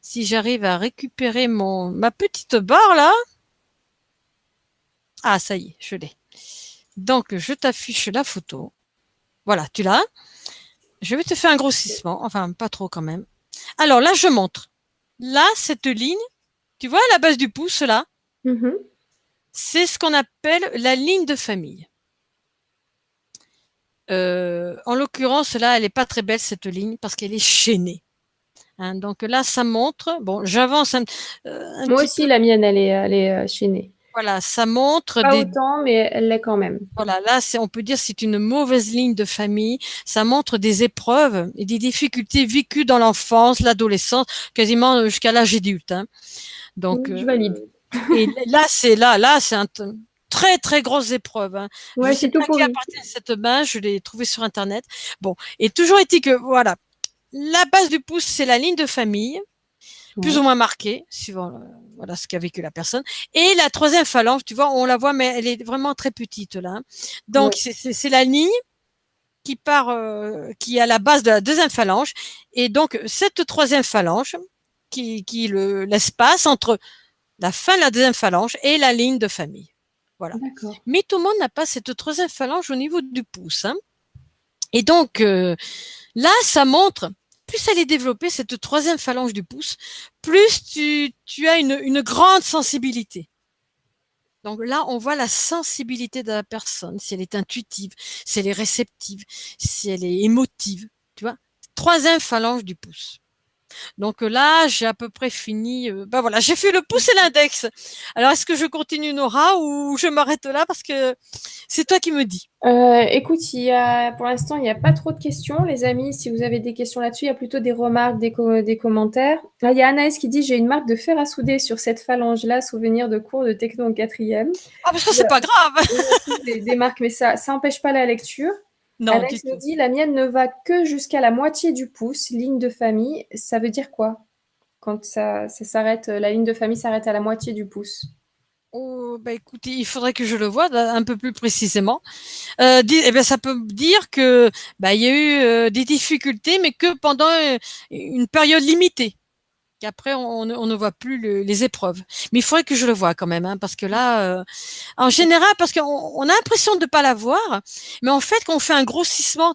Si j'arrive à récupérer ma petite barre, là. Ah, ça y est, je l'ai. Donc, je t'affiche la photo. Voilà, tu l'as. Je vais te faire un grossissement. Enfin, pas trop quand même. Alors, là, je montre. Là, cette ligne, tu vois, à la base du pouce, là, c'est ce qu'on appelle la ligne de famille. En l'occurrence, là, elle n'est pas très belle, cette ligne, parce qu'elle est chaînée. Hein, donc là, ça montre... Bon, j'avance un Moi aussi, la mienne, elle est chaînée. Voilà, ça montre pas autant, mais elle l'est quand même. Voilà, là, on peut dire c'est une mauvaise ligne de famille. Ça montre des épreuves et des difficultés vécues dans l'enfance, l'adolescence, quasiment jusqu'à l'âge adulte. Hein. Donc, je valide. Et là, c'est un très très grosse épreuve. Hein. Ouais, je sais pas qui appartient à cette main, je l'ai trouvé sur internet. Bon, et toujours est-il que voilà, la base du pouce, c'est la ligne de famille, plus ou moins marquée, suivant voilà ce qu'a vécu la personne. Et la 3e phalange, tu vois, on la voit, mais elle est vraiment très petite là. Donc c'est la ligne qui part, qui est à la base de la 2e phalange. Et donc cette 3e phalange, qui l'espace entre la fin de la 2e phalange et la ligne de famille. Voilà. Mais tout le monde n'a pas cette 3e phalange au niveau du pouce. Hein. Et donc, là, ça montre, plus elle est développée, cette 3e phalange du pouce, plus tu as une grande sensibilité. Donc là, on voit la sensibilité de la personne, si elle est intuitive, si elle est réceptive, si elle est émotive. Tu vois, 3e phalange du pouce. Donc là, j'ai à peu près fini. Ben voilà, j'ai fait le pouce et l'index. Alors, est-ce que je continue, Nora, ou je m'arrête là parce que c'est toi qui me dis. Écoute, pour l'instant, il n'y a pas trop de questions, les amis. Si vous avez des questions là-dessus, il y a plutôt des remarques, des commentaires. Là, il y a Anaïs qui dit: j'ai une marque de fer à souder sur cette phalange-là, souvenir de cours de techno en 4e. Ah, parce que c'est pas grave. Des marques, mais ça n'empêche pas la lecture. Non, Alex nous dit: la mienne ne va que jusqu'à la moitié du pouce, ligne de famille. Ça veut dire quoi quand ça s'arrête, la ligne de famille s'arrête à la moitié du pouce? Oh, bah écoute, il faudrait que je le voie un peu plus précisément. Ça peut dire que il y a eu des difficultés, mais que pendant une période limitée. Qu'après on ne voit plus les épreuves. Mais il faudrait que je le voie quand même, hein, parce que là, en général, parce qu'on a l'impression de ne pas la voir, mais en fait, quand on fait un grossissement,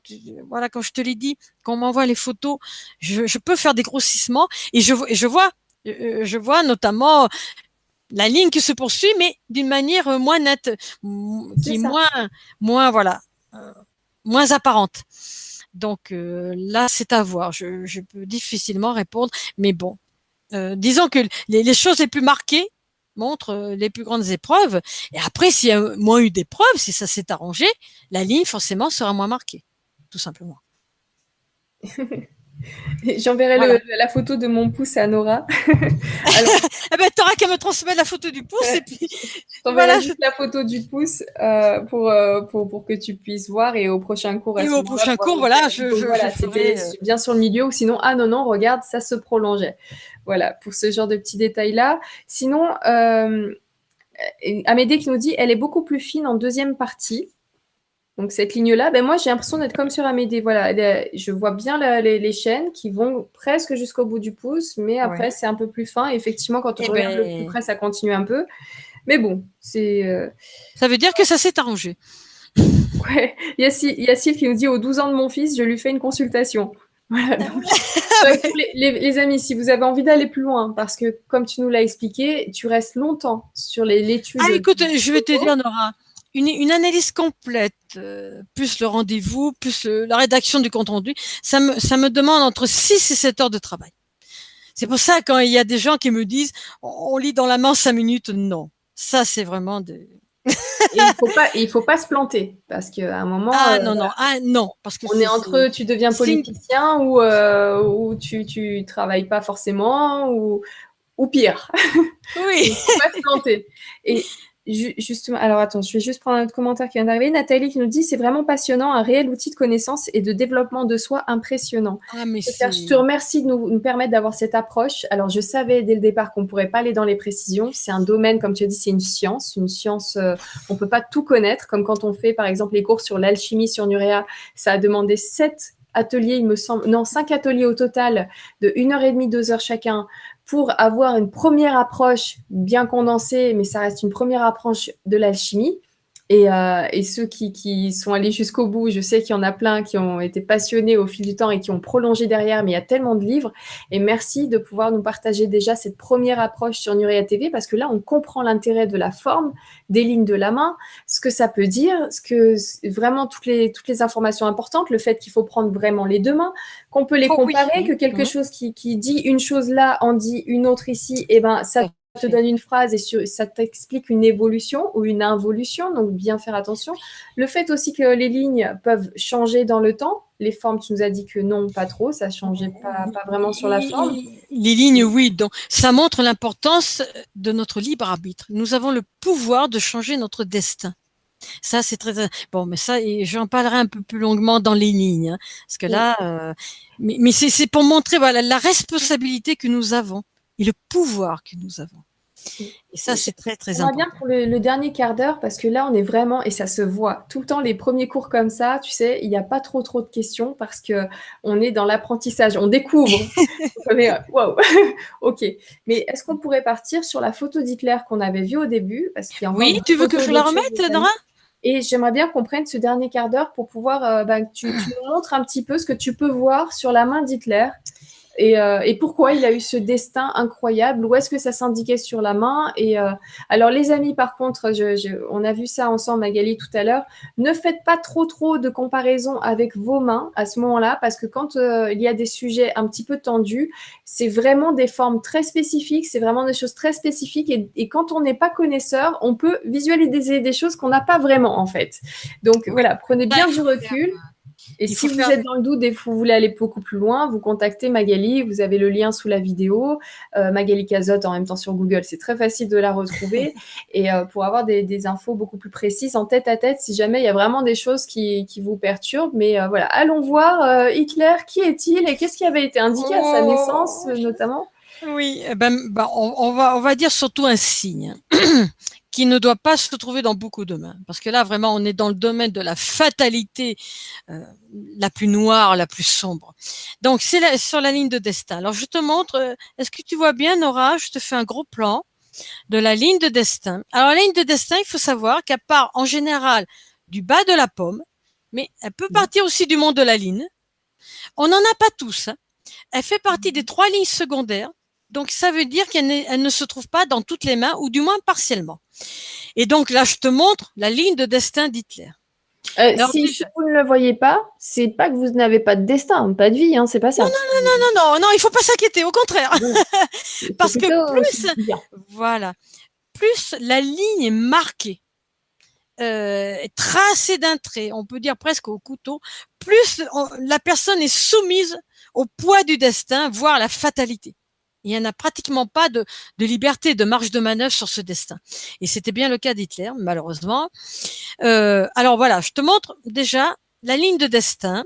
voilà, quand je te l'ai dit, quand on m'envoie les photos, je peux faire des grossissements et je vois notamment la ligne qui se poursuit, mais d'une manière moins nette, qui est moins voilà, moins apparente. Donc là, c'est à voir. Je peux difficilement répondre, mais bon. Disons que les choses les plus marquées, montre les plus grandes épreuves. Et après, s'il y a moins eu d'épreuves, si ça s'est arrangé, la ligne forcément sera moins marquée, tout simplement. J'enverrai Voilà. la photo de mon pouce à Nora. Alors, Eh ben, t'auras qu'à me transmettre la photo du pouce et puis je t'enverrai voilà. juste la photo du pouce pour que tu puisses voir et au prochain cours, à Et ce au moment-là, prochain pouvoir cours, te dire, voilà, je voilà, c'était ferai. bien sur le milieu ou sinon, ah non, non, regarde, ça se prolongeait. Voilà, pour ce genre de petits détails-là. Sinon, Amédée qui nous dit, elle est beaucoup plus fine en deuxième partie. Donc cette ligne-là, ben moi j'ai l'impression d'être comme sur Amédée. Voilà, je vois bien les chaînes qui vont presque jusqu'au bout du pouce, mais après Ouais. c'est un peu plus fin. Et effectivement, quand Eh je regarde le plus ben, près, ça continue un peu. Mais bon, c'est ça veut dire que ça s'est arrangé. ouais. Yacine qui nous dit aux 12 ans de mon fils, je lui fais une consultation. Voilà, donc les amis, si vous avez envie d'aller plus loin, parce que comme tu nous l'as expliqué, tu restes longtemps sur Ah, l'étude. écoute, je vais te dire, Nora, une analyse complète, plus le rendez-vous, plus la rédaction du compte-rendu, ça me demande entre 6 et 7 heures de travail. C'est pour ça, quand il y a des gens qui me disent, on lit dans la main 5 minutes, non. Ça, c'est vraiment de... Et il faut pas se planter, parce qu'à un moment, Ah, non, non, ah, non, parce que on est entre tu deviens c'est une... politicien ou tu travailles pas forcément ou pire. Oui. Il faut pas se planter. Et justement, alors attends, je vais juste prendre un autre commentaire qui vient d'arriver. Nathalie qui nous dit c'est vraiment passionnant, un réel outil de connaissance et de développement de soi impressionnant. Ah, mais Je te c'est... remercie de nous permettre d'avoir cette approche. Alors, je savais dès le départ qu'on ne pourrait pas aller dans les précisions. C'est un domaine, comme tu as dit, c'est une science. Une science, on ne peut pas tout connaître. Comme quand on fait, par exemple, les cours sur l'alchimie sur Nurea, ça a demandé 7 ateliers, il me semble, non, 5 ateliers au total, de 1h30, 2 heures chacun, pour avoir une première approche bien condensée, mais ça reste une première approche de l'alchimie. Et ceux qui sont allés jusqu'au bout, je sais qu'il y en a plein qui ont été passionnés au fil du temps et qui ont prolongé derrière, mais il y a tellement de livres. Et merci de pouvoir nous partager déjà cette première approche sur Nurea TV, parce que là, on comprend l'intérêt de la forme, des lignes de la main, ce que ça peut dire, vraiment toutes les informations importantes, le fait qu'il faut prendre vraiment les deux mains, qu'on peut les Oh, oui, comparer, oui. que quelque chose qui dit une chose là en dit une autre ici, et ben ça te donne une phrase et ça t'explique une évolution ou une involution, donc bien faire attention. Le fait aussi que les lignes peuvent changer dans le temps, les formes, tu nous as dit que non, pas trop, ça changeait pas vraiment sur la forme. Les lignes, oui. Donc, ça montre l'importance de notre libre arbitre. Nous avons le pouvoir de changer notre destin. Ça, c'est très bon, mais ça, et j'en parlerai un peu plus longuement dans les lignes, hein, parce que là, mais c'est pour montrer voilà la responsabilité que nous avons et le pouvoir que nous avons. Et ça, c'est très très J'aimerais bien important. pour le dernier quart d'heure, parce que là, on est vraiment, et ça se voit, tout le temps, les premiers cours comme ça, tu sais, il n'y a pas trop de questions, parce que on est dans l'apprentissage, on découvre. On est, wow, ok. Mais est-ce qu'on pourrait partir sur la photo d'Hitler qu'on avait vue au début, parce qu'il y a encore Oui, des tu veux que photos je la d'autres choses, remette, des amis. Nora? Et j'aimerais bien qu'on prenne ce dernier quart d'heure pour pouvoir, tu nous montres un petit peu ce que tu peux voir sur la main d'Hitler. Et pourquoi il a eu ce destin incroyable? Où est-ce que ça s'indiquait sur la main? Alors, les amis, par contre, on a vu ça ensemble, Magali, tout à l'heure. Ne faites pas trop de comparaisons avec vos mains à ce moment-là, parce que quand il y a des sujets un petit peu tendus, c'est vraiment des formes très spécifiques, c'est vraiment des choses très spécifiques. Et quand on n'est pas connaisseur, on peut visualiser des choses qu'on n'a pas vraiment, en fait. Donc, voilà, prenez bien du recul. Et Il si faut vous faire. êtes dans le doute et que vous voulez aller beaucoup plus loin, vous contactez Magali. Vous avez le lien sous la vidéo. Magali Cazotte en même temps sur Google. C'est très facile de la retrouver. Et pour avoir des infos beaucoup plus précises en tête à tête, si jamais il y a vraiment des choses qui vous perturbent. Mais voilà, allons voir Hitler. Qui est-il et qu'est-ce qui avait été indiqué à sa naissance notamment? Oui, on va dire surtout un signe qui ne doit pas se trouver dans beaucoup de mains. Parce que là, vraiment, on est dans le domaine de la fatalité la plus noire, la plus sombre. Donc, c'est sur la ligne de destin. Alors, je te montre, est-ce que tu vois bien, Nora? Je te fais un gros plan de la ligne de destin. Alors, la ligne de destin, il faut savoir qu'elle part en général du bas de la pomme, mais elle peut partir aussi du monde de la ligne. On n'en a pas tous, hein. Elle fait partie des 3 lignes secondaires. Donc, ça veut dire qu'elle ne se trouve pas dans toutes les mains, ou du moins partiellement. Et donc, là, je te montre la ligne de destin d'Hitler. Alors, Si vous ne le voyez pas, c'est pas que vous n'avez pas de destin, pas de vie, hein, c'est pas non, ça. non, non, non, il faut pas s'inquiéter, au contraire. C'est Parce que plutôt plus, bien. voilà, plus la ligne est marquée, tracée d'un trait, on peut dire presque au couteau, plus la personne est soumise au poids du destin, voire la fatalité. Il n'y en a pratiquement pas de liberté, de marge de manœuvre sur ce destin. Et c'était bien le cas d'Hitler, malheureusement. Alors voilà, je te montre déjà la ligne de destin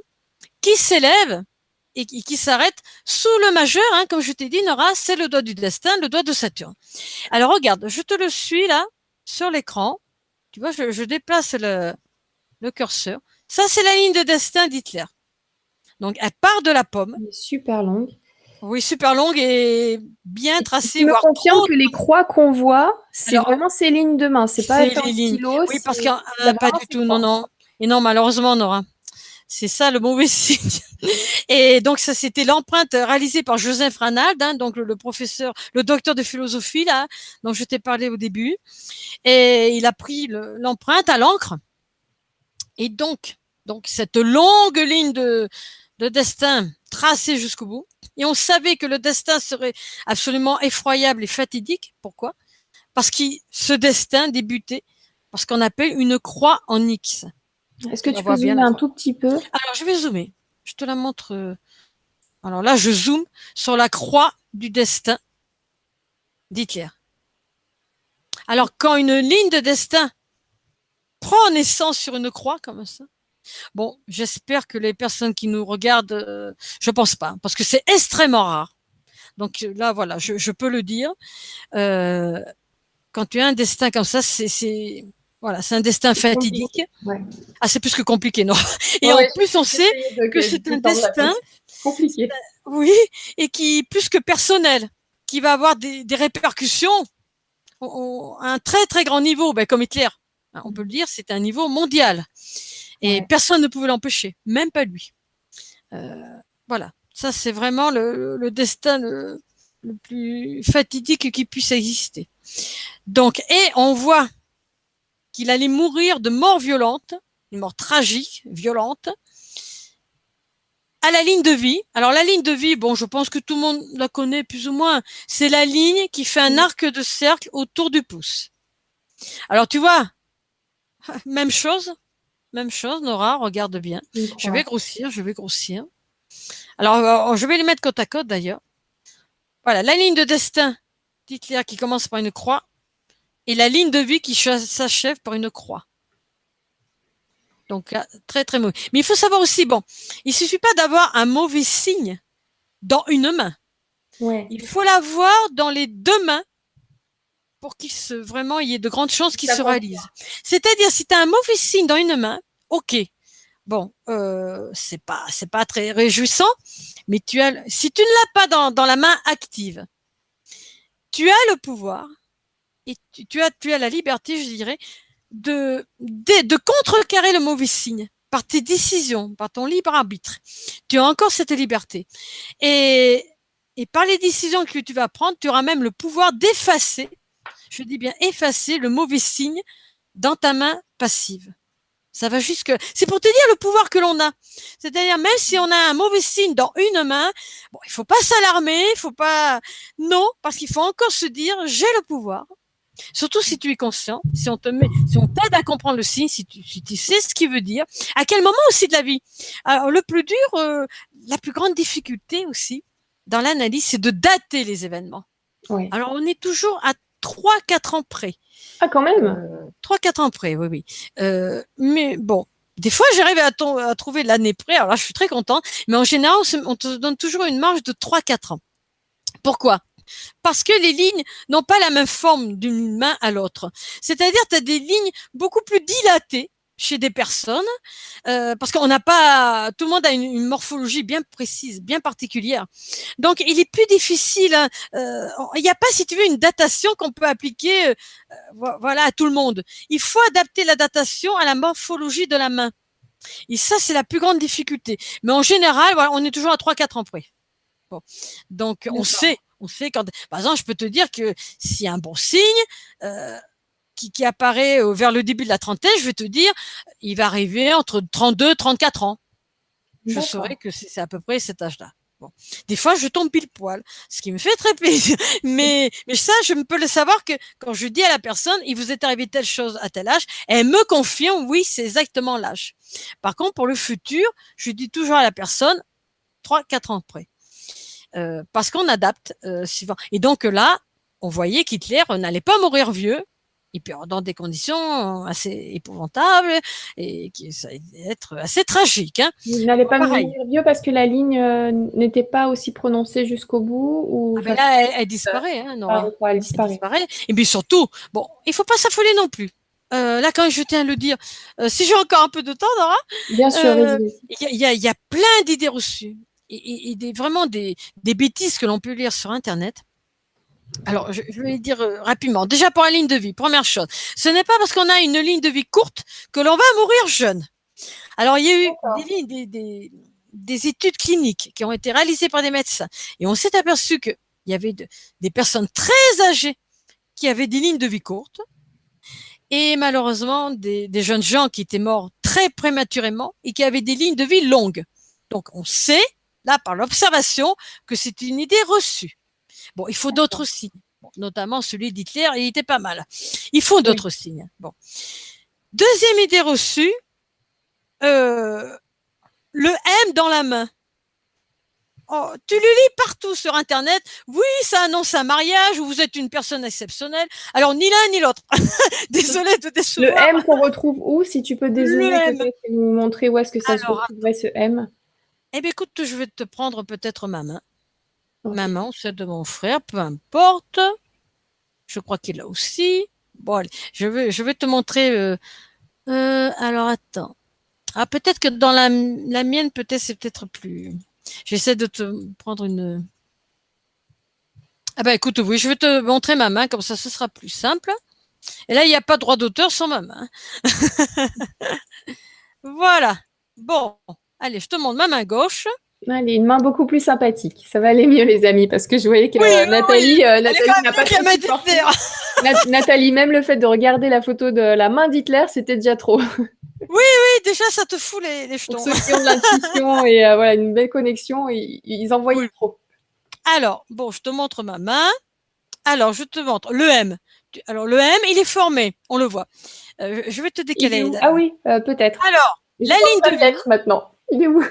qui s'élève et qui s'arrête sous le majeur, hein, comme je t'ai dit, Nora, c'est le doigt du destin, le doigt de Saturne. Alors regarde, je te le suis là, sur l'écran. Tu vois, je déplace le curseur. Ça, c'est la ligne de destin d'Hitler. Donc, elle part de la pomme. Elle est super longue. Oui, super longue et bien Et tracée, tu me voire confirmes trop. que les croix qu'on voit, c'est Alors, vraiment ces lignes de main. C'est pas c'est fait en les lignes. stylo, Oui, parce il y a pas vraiment du ces tout, non, croix. non. Et non, malheureusement, Nora. C'est ça le mauvais signe. Et donc ça, c'était l'empreinte réalisée par Joseph Ranald, hein, donc le professeur, le docteur de philosophie là, dont je t'ai parlé au début. Et il a pris l'empreinte à l'encre. Et donc cette longue ligne de destin tracée jusqu'au bout. Et on savait que le destin serait absolument effroyable et fatidique. Pourquoi? Parce que ce destin débutait par ce qu'on appelle une croix en X. Est-ce que Tu vas tu peux voir bien zoomer la un croix. tout petit peu? Alors, je vais zoomer. Je te la montre. Alors là, je zoome sur la croix du destin d'Hitler. Alors, quand une ligne de destin prend naissance sur une croix comme ça, bon, j'espère que les personnes qui nous regardent, je pense pas, parce que c'est extrêmement rare. Donc là, voilà, je peux le dire. Euh, Quand tu as un destin comme ça, voilà, c'est un destin C'est fatidique. compliqué. Ouais. Ah, c'est plus que compliqué, non. Et Ouais, en ouais, plus, on sait j'essayais que c'est de un tendre la destin, perche. Compliqué. oui, et qui plus que personnel, qui va avoir des répercussions à un très très grand niveau, ben, comme Hitler. On peut le dire, c'est un niveau mondial. Et Ouais. personne ne pouvait l'empêcher, même pas lui. Voilà, ça c'est vraiment le destin le plus fatidique qui puisse exister. Donc, et on voit qu'il allait mourir de mort violente, une mort tragique, violente, à la ligne de vie. Alors la ligne de vie, bon, je pense que tout le monde la connaît plus ou moins. C'est la ligne qui fait un arc de cercle autour du pouce. Alors tu vois, même chose, Nora, regarde bien. Je vais grossir, je vais grossir. Alors, je vais les mettre côte à côte d'ailleurs. Voilà, la ligne de destin d'Hitler qui commence par une croix et la ligne de vie qui s'achève par une croix. Donc, très, très mauvais. Mais il faut savoir aussi, bon, il suffit pas d'avoir un mauvais signe dans une main. Ouais. Il faut l'avoir dans les deux mains pour vraiment, il y ait de grandes chances qu'il se réalise. C'est-à-dire, si tu as un mauvais signe dans une main, ok. Bon, c'est pas très réjouissant, mais si tu ne l'as pas dans la main active, tu as le pouvoir et tu as la liberté, je dirais, de contrecarrer le mauvais signe par tes décisions, par ton libre arbitre. Tu as encore cette liberté. Et par les décisions que tu vas prendre, tu auras même le pouvoir d'effacer, je dis bien effacer le mauvais signe dans ta main passive. Ça va jusque. C'est pour te dire le pouvoir que l'on a. C'est-à-dire, même si on a un mauvais signe dans une main, bon, il faut pas s'alarmer, il faut pas. Non, parce qu'il faut encore se dire, j'ai le pouvoir. Surtout si tu es conscient, si on t'aide à comprendre le signe, si tu sais ce qu'il veut dire, à quel moment aussi de la vie. Alors, le plus dur, la plus grande difficulté aussi dans l'analyse, c'est de dater les événements. Ouais. Alors, on est toujours à 3-4 ans près. Ah, quand même. 3-4 ans près, oui, oui. Mais bon, des fois, j'arrive à trouver l'année près. Alors là, je suis très contente. Mais en général, on te donne toujours une marge de 3-4 ans. Pourquoi? Parce que les lignes n'ont pas la même forme d'une main à l'autre. C'est-à-dire, tu as des lignes beaucoup plus dilatées chez des personnes, parce qu'on n'a pas, tout le monde a une morphologie bien précise, bien particulière. Donc, il est plus difficile. Il n'y a pas, si tu veux, une datation qu'on peut appliquer, voilà, à tout le monde. Il faut adapter la datation à la morphologie de la main. Et ça, c'est la plus grande difficulté. Mais en général, voilà, on est toujours à 3-4 ans près. Bon. Donc, on sait quand, par exemple, je peux te dire que s'il y a un bon signe, qui apparaît vers le début de la trentaine, je vais te dire, il va arriver entre 32 et 34 ans. Je saurais que c'est à peu près cet âge-là. Bon. Des fois, je tombe pile poil, ce qui me fait très plaisir. Mais ça, je peux le savoir que quand je dis à la personne, il vous est arrivé telle chose à tel âge, elle me confirme, oui, c'est exactement l'âge. Par contre, pour le futur, je dis toujours à la personne, 3-4 ans près. Parce qu'on adapte suivant. Et donc là, on voyait qu'Hitler n'allait pas mourir vieux, et puis dans des conditions assez épouvantables et qui ça allait être assez tragique. Hein. Il n'allait pas Pareil. mourir vieux parce que la ligne n'était pas aussi prononcée jusqu'au bout ou Ah ben là, elle disparaît, hein, Nora. elle Elle disparaît. disparaît. Et puis surtout, bon, il faut pas s'affoler non plus. Là, quand je tiens à le dire, si j'ai encore un peu de temps, Nora, Bien sûr, vas-y. il y a plein d'idées reçues et vraiment des bêtises que l'on peut lire sur Internet. Alors, je vais dire rapidement. Déjà, pour la ligne de vie, première chose, ce n'est pas parce qu'on a une ligne de vie courte que l'on va mourir jeune. Alors, il y a eu des études cliniques qui ont été réalisées par des médecins et on s'est aperçu qu'il y avait des personnes très âgées qui avaient des lignes de vie courtes et malheureusement des jeunes gens qui étaient morts très prématurément et qui avaient des lignes de vie longues. Donc, on sait, là, par l'observation, que c'est une idée reçue. Bon, il faut d'autres signes, bon, notamment celui d'Hitler, il était pas mal. Il faut d'autres signes. Bon. Deuxième idée reçue, le M dans la main. Oh, tu le lis partout sur Internet. Oui, ça annonce un mariage ou vous êtes une personne exceptionnelle. Alors, ni l'un ni l'autre. Désolée de te décevoir. Le M qu'on retrouve où? Si tu peux dézoomer peut-être et nous montrer où est-ce que ça se retrouverait, ce M. Eh bien, écoute, je vais te prendre peut-être ma main. Ma main ou celle de mon frère, peu importe. Je crois qu'il l'a aussi. Bon, allez, je vais te montrer. Alors, attends. Ah, peut-être que dans la mienne, peut-être c'est peut-être plus. J'essaie de te prendre une. Ah ben écoute, oui, je vais te montrer ma main, comme ça, ce sera plus simple. Et là, il n'y a pas de droit d'auteur sur ma main. Voilà. Bon, allez, je te montre ma main gauche. Allez, une main beaucoup plus sympathique. Ça va aller mieux, les amis, parce que je voyais que Nathalie n'a pas pu supporter. Nathalie, même le fait de regarder la photo de la main d'Hitler, c'était déjà trop. Oui, déjà, ça te fout les jetons. Pour ceux qui ont de l'intuition et voilà, une belle connexion, ils en voyaient trop. Alors, bon, je te montre ma main. Alors, je te montre le M. Alors, le M, il est formé, on le voit. Je vais te décaler. Ah oui, peut-être. Alors, la ligne de vie. Maintenant. Il est où?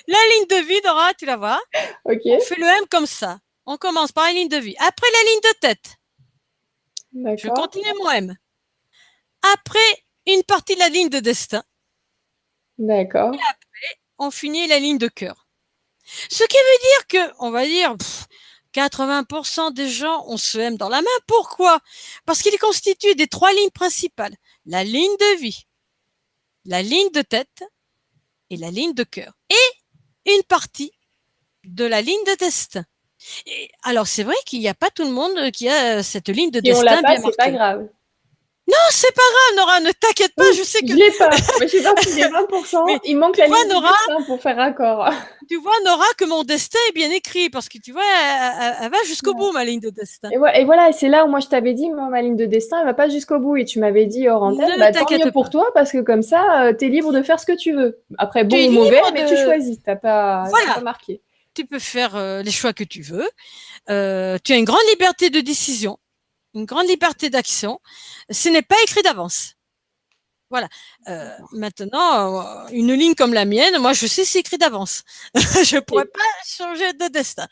La ligne de vie, Dora, tu la vois? Ok. On fait le M comme ça. On commence par la ligne de vie. Après, la ligne de tête. D'accord. Je continue mon M. Après, une partie de la ligne de destin. D'accord. Et après, on finit la ligne de cœur. Ce qui veut dire que, on va dire, 80% des gens ont ce M dans la main. Pourquoi? Parce qu'il est constitué des 3 lignes principales. La ligne de vie, la ligne de tête et la ligne de cœur. Et une partie de la ligne de destin. Et alors, c'est vrai qu'il n'y a pas tout le monde qui a cette ligne de destin bien marquée. C'est pas grave. Non, c'est pas grave, Nora, ne t'inquiète pas, je sais que... Je l'ai pas, mais je sais pas si j'ai 20%, mais il manque la ligne de destin pour faire raccord. Tu vois, Nora, que mon destin est bien écrit, parce que tu vois, elle va jusqu'au bout, ma ligne de destin. Et voilà, c'est là où moi je t'avais dit, moi, ma ligne de destin, elle va pas jusqu'au bout, et tu m'avais dit hors antenne, tant mieux pour toi, parce que comme ça, tu es libre de faire ce que tu veux. Après, bon ou mauvais, mais tu choisis, t'as pas marqué. Tu peux faire les choix que tu veux. Tu as une grande liberté de décision, une grande liberté d'action. Ce n'est pas écrit d'avance. Voilà. Maintenant, une ligne comme la mienne, moi, je sais c'est écrit d'avance. Je ne pourrais pas changer de destin.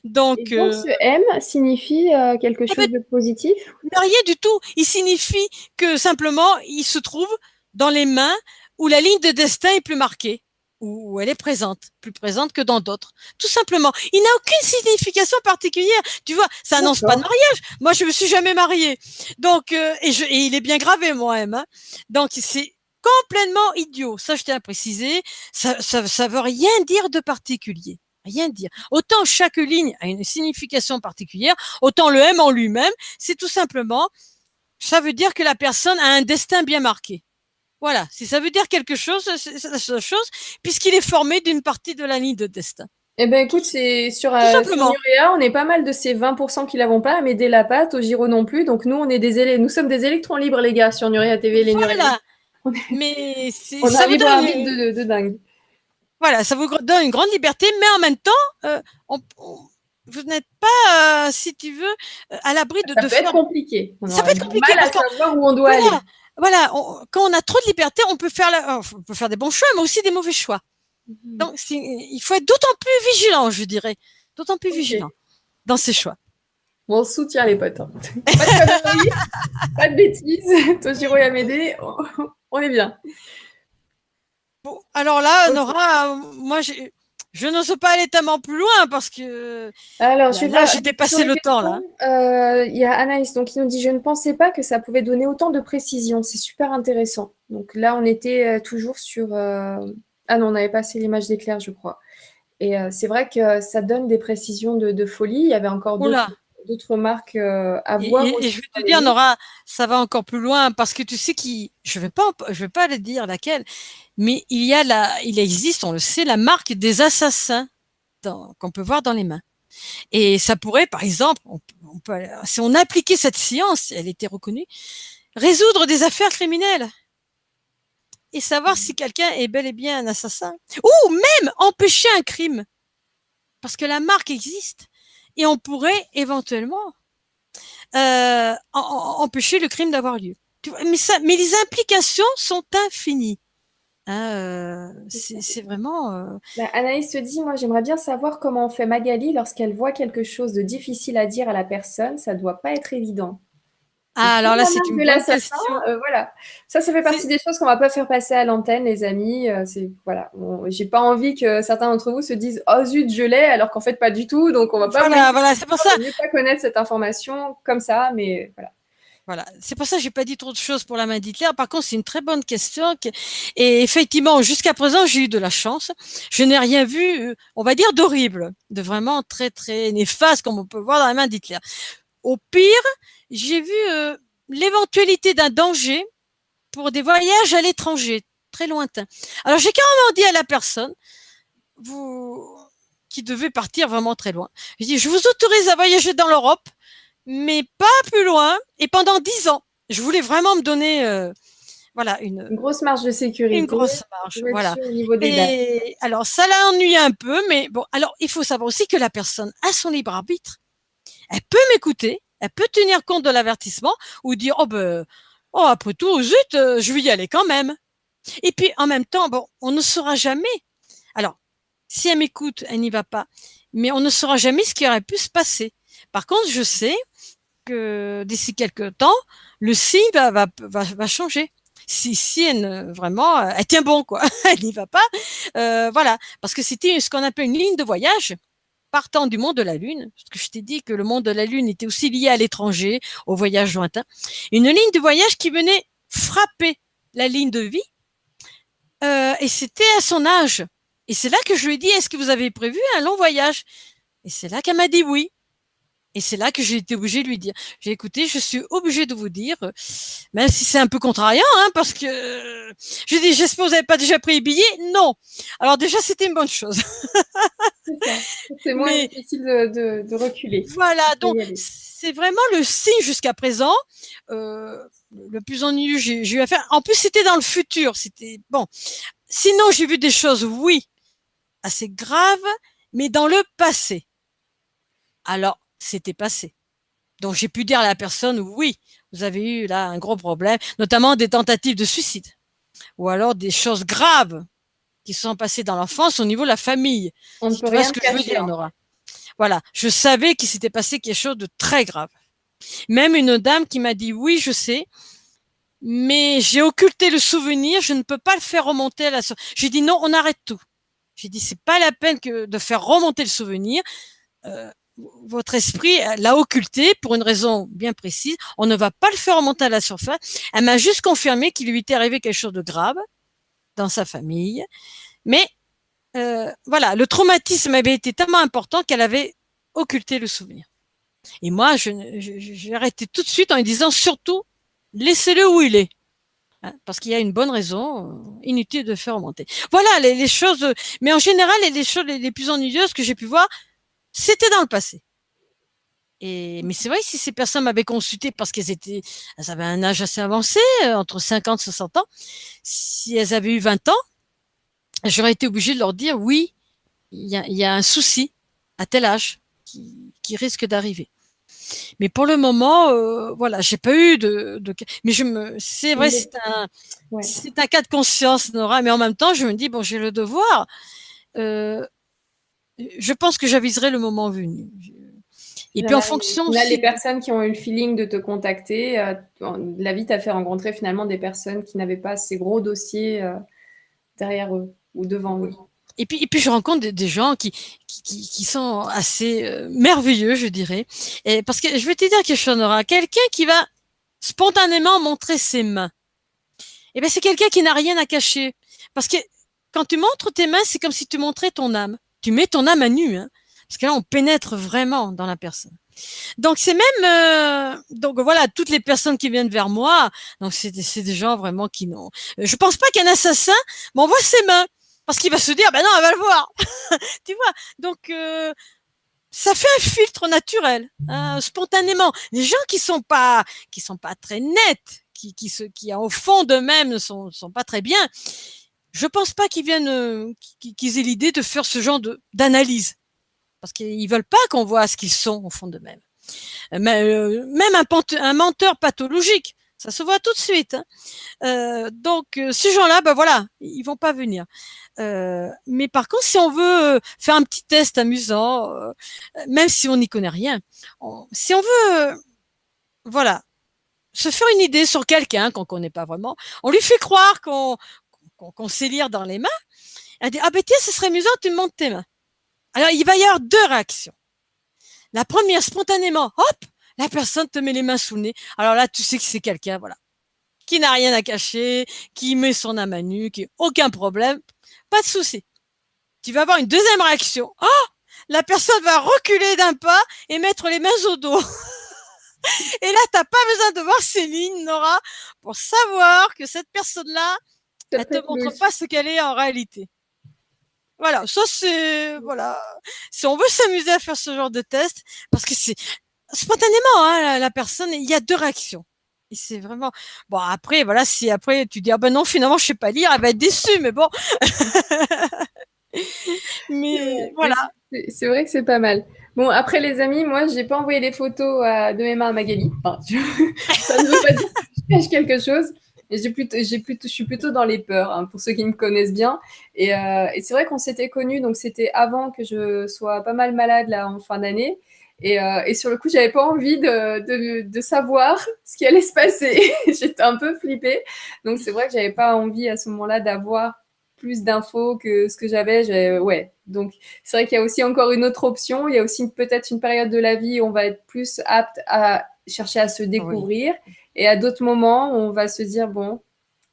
Donc, ce M signifie quelque chose de positif? Rien du tout. Il signifie que simplement, il se trouve dans les mains où la ligne de destin est plus marquée, où elle est présente, plus présente que dans d'autres. Tout simplement. Il n'a aucune signification particulière. Tu vois, ça annonce pas de mariage. Moi, je me suis jamais mariée. Donc, et il est bien gravé, mon M. Hein. Donc, c'est complètement idiot. Ça, je tiens à préciser. Ça veut rien dire de particulier. Rien dire. Autant chaque ligne a une signification particulière, autant le M en lui-même, c'est tout simplement, ça veut dire que la personne a un destin bien marqué. Voilà, si ça veut dire quelque chose, c'est la seule chose, puisqu'il est formé d'une partie de la ligne de destin. Eh ben écoute, c'est sur Nurea, on est pas mal de ces 20% qui l'avons pas, mais des Lapates, au Giro non plus. Donc nous, nous sommes des électrons libres, les gars, sur Nurea TV, les Nurea. Voilà. Mais on a un libre arbitre de dingue. voilà, ça vous donne une grande liberté, mais en même temps, vous n'êtes pas, si tu veux, à l'abri Ça de peut être faire. compliqué. On Ça peut aura être du compliqué mal parce à qu'on, savoir où on doit aller. voilà, voilà, quand on a trop de liberté, on peut faire des bons choix, mais aussi des mauvais choix. Mhm. Donc, il faut être d'autant plus vigilant, je dirais, d'autant plus vigilant Ok. dans ses choix. Bon, on soutient les potes, hein. Pas de conneries, pas de bêtises. Toshiro et Amédée, on est bien. Bon, alors là, Ok. Nora, moi, je n'ose pas aller tellement plus loin parce que Alors, je là, vais là voir j'ai sur dépassé les le temps, questions. là. Il y a Anaïs donc, qui nous dit: «Je ne pensais pas que ça pouvait donner autant de précision. C'est super intéressant». Donc là, on était toujours sur. Ah non, on avait passé l'image d'éclair, je crois. Et c'est vrai que ça donne des précisions de folie. Il y avait encore Oula. d'autres marques à Et, voir et aussi je vais dans te les dire, livres. Nora, ça va encore plus loin parce que tu sais je vais pas le dire laquelle, mais il existe, on le sait, la marque des assassins qu'on peut voir dans les mains. Et ça pourrait, par exemple, si on appliquait cette science, elle était reconnue, résoudre des affaires criminelles et savoir si quelqu'un est bel et bien un assassin ou même empêcher un crime parce que la marque existe et on pourrait éventuellement empêcher le crime d'avoir lieu. Mais les implications sont infinies. Hein, c'est vraiment. Bah, Anaïs te dit: «Moi, j'aimerais bien savoir comment on fait Magali lorsqu'elle voit quelque chose de difficile à dire à la personne. Ça doit pas être évident». Donc Ah, comme alors là, la c'est marque une de bonne l'assassin, question. voilà. Ça fait partie C'est- des choses qu'on va pas faire passer à l'antenne, les amis. C'est voilà, j'ai pas envie que certains d'entre vous se disent: «Oh zut, je l'ai», alors qu'en fait pas du tout. Donc on va pas vous laisser. Voilà, voilà, c'est pour ça. Il vaut mieux pas connaître cette information comme ça, mais voilà. Voilà, c'est pour ça que j'ai pas dit trop de choses pour la main d'Hitler. Par contre, c'est une très bonne question. Et effectivement, jusqu'à présent, j'ai eu de la chance. Je n'ai rien vu, on va dire, d'horrible, de vraiment très très néfaste comme on peut voir dans la main d'Hitler. Au pire, j'ai vu l'éventualité d'un danger pour des voyages à l'étranger, très lointains. Alors j'ai carrément dit à la personne, vous qui devait partir vraiment très loin, je dis, je vous autorise à voyager dans l'Europe, mais pas plus loin et pendant 10 ans. Je voulais vraiment me donner voilà Une grosse marge de une sécurité grosse marge, pour être voilà. sûr au niveau des dates. Et alors ça l'a ennuyé un peu, mais bon, alors il faut savoir aussi que la personne a son libre arbitre. Elle peut m'écouter, elle peut tenir compte de l'avertissement ou dire oh ben oh après tout zut, je vais y aller quand même. Et puis en même temps, bon, on ne saura jamais. Alors si elle m'écoute, elle n'y va pas, mais on ne saura jamais ce qui aurait pu se passer. Par contre, je sais que d'ici quelques temps, le signe va changer. Si elle vraiment, elle tient bon quoi, elle n'y va pas, voilà, parce que c'était ce qu'on appelle une ligne de voyage partant du monde de la Lune, parce que je t'ai dit que le monde de la Lune était aussi lié à l'étranger, au voyage lointain, une ligne de voyage qui venait frapper la ligne de vie, et c'était à son âge. Et c'est là que je lui ai dit, est-ce que vous avez prévu un long voyage? Et c'est là qu'elle m'a dit oui. Et c'est là que j'ai été obligée de lui dire, j'ai écouté, je suis obligée de vous dire, même si c'est un peu contrariant, hein, parce que je dis, j'espère que vous n'avez pas déjà pris les billets. Non. Alors déjà, c'était une bonne chose. C'est ça. C'est moins Mais difficile de reculer. voilà, De donc y aller. c'est vraiment le signe jusqu'à présent le plus ennuyeux j'ai eu à faire. En plus, c'était dans le futur. C'était bon. Sinon, j'ai vu des choses, oui, assez graves, mais dans le passé. Alors, c'était passé. Donc, j'ai pu dire à la personne, oui, vous avez eu là un gros problème, notamment des tentatives de suicide, ou alors des choses graves qui sont passées dans l'enfance au niveau de la famille. On ne Si peut tu vois rien ce que je veux cacher, dire, en Nora. Voilà, je savais qu'il s'était passé quelque chose de très grave. Même une dame qui m'a dit oui, je sais, mais j'ai occulté le souvenir, je ne peux pas le faire remonter à la source. J'ai dit non, on arrête tout. J'ai dit c'est pas la peine que de faire remonter le souvenir. Euh, Votre esprit l'a occulté pour une raison bien précise. On ne va pas le faire remonter à la surface. Elle m'a juste confirmé qu'il lui était arrivé quelque chose de grave dans sa famille. Mais voilà, le traumatisme avait été tellement important qu'elle avait occulté le souvenir. Et moi, j'ai arrêté tout de suite en lui disant surtout, laissez-le où il est. Hein, parce qu'il y a une bonne raison, inutile de faire remonter. Voilà les choses, mais en général, les choses les plus ennuyeuses que j'ai pu voir, c'était dans le passé. Mais c'est vrai, si ces personnes m'avaient consulté parce elles avaient un âge assez avancé, entre 50 et 60 ans, si elles avaient eu 20 ans, j'aurais été obligée de leur dire oui, il y a un souci à tel âge qui risque d'arriver. Mais pour le moment, voilà, j'ai pas eu mais c'est vrai, Ouais. c'est un cas de conscience, Nora, mais en même temps, je me dis, bon, j'ai le devoir. Euh, je pense que j'aviserai le moment venu. Et puis en Voilà, fonction là, les aussi, personnes qui ont eu le feeling de te contacter, la vie t'a fait rencontrer finalement des personnes qui n'avaient pas ces gros dossiers derrière eux ou devant eux. et puis je rencontre des gens qui sont assez merveilleux, je dirais. Et parce que je vais te dire quelque chose, Nora, quelqu'un qui va spontanément montrer ses mains. Eh bien, c'est quelqu'un qui n'a rien à cacher. Parce que quand tu montres tes mains, c'est comme si tu montrais ton âme. Tu mets ton âme à nu, hein. Parce que là, on pénètre vraiment dans la personne. Donc c'est même donc voilà, toutes les personnes qui viennent vers moi, donc c'est des gens vraiment qui n'ont. Je pense pas qu'un assassin m'envoie ses mains parce qu'il va se dire ben non, elle va le voir. Tu vois. Donc ça fait un filtre naturel, hein, spontanément. Les gens qui sont pas très nets, qui au fond d'eux-mêmes ne sont pas très bien. Je pense pas qu'ils viennent qu'ils aient l'idée de faire ce genre de d'analyse parce qu'ils veulent pas qu'on voit ce qu'ils sont au fond d'eux-mêmes. Même un menteur pathologique, ça se voit tout de suite. Hein. Donc ces gens-là, ben voilà, ils vont pas venir. Mais par contre, si on veut faire un petit test amusant, même si on n'y connaît rien, si on veut, voilà, se faire une idée sur quelqu'un qu'on connaît pas vraiment, on lui fait croire qu'on sait lire dans les mains. Elle dit ah ben tiens, ce serait amusant, tu me montres tes mains. Alors il va y avoir deux réactions. La première, spontanément, hop, la personne te met les mains sous le nez. Alors là, tu sais que c'est quelqu'un, voilà, qui n'a rien à cacher, qui met son âme à nu, qui aucun problème, pas de souci. Tu vas avoir une deuxième réaction. Oh, la personne va reculer d'un pas et mettre les mains au dos. Et là, t'as pas besoin de voir ces lignes, Nora, pour savoir que cette personne-là, C'est elle te montre pathologique. pas ce qu'elle est en réalité. Voilà, ça c'est voilà. Si on veut s'amuser à faire ce genre de test, parce que c'est spontanément, hein, la personne, il y a deux réactions. Et c'est vraiment bon. Après, voilà, si après tu dis ah ben non, finalement je sais pas lire, elle va être déçue, mais bon. Mais Mais voilà. c'est vrai que c'est pas mal. Bon, après les amis, moi, j'ai pas envoyé les photos de mes mains à Magali. Enfin, ça ne veut pas dire que je cache quelque chose. Et je suis plutôt dans les peurs, hein, pour ceux qui me connaissent bien. Et c'est vrai qu'on s'était connus, donc c'était avant que je sois pas mal malade là en fin d'année. Et sur le coup, j'avais pas envie de savoir ce qui allait se passer. J'étais un peu flippée. Donc c'est vrai que j'avais pas envie à ce moment-là d'avoir plus d'infos que ce que j'avais. Ouais. Donc c'est vrai qu'il y a aussi encore une autre option. Il y a aussi peut-être une période de la vie où on va être plus apte à chercher à se Oui, découvrir. Et à d'autres moments, on va se dire, bon,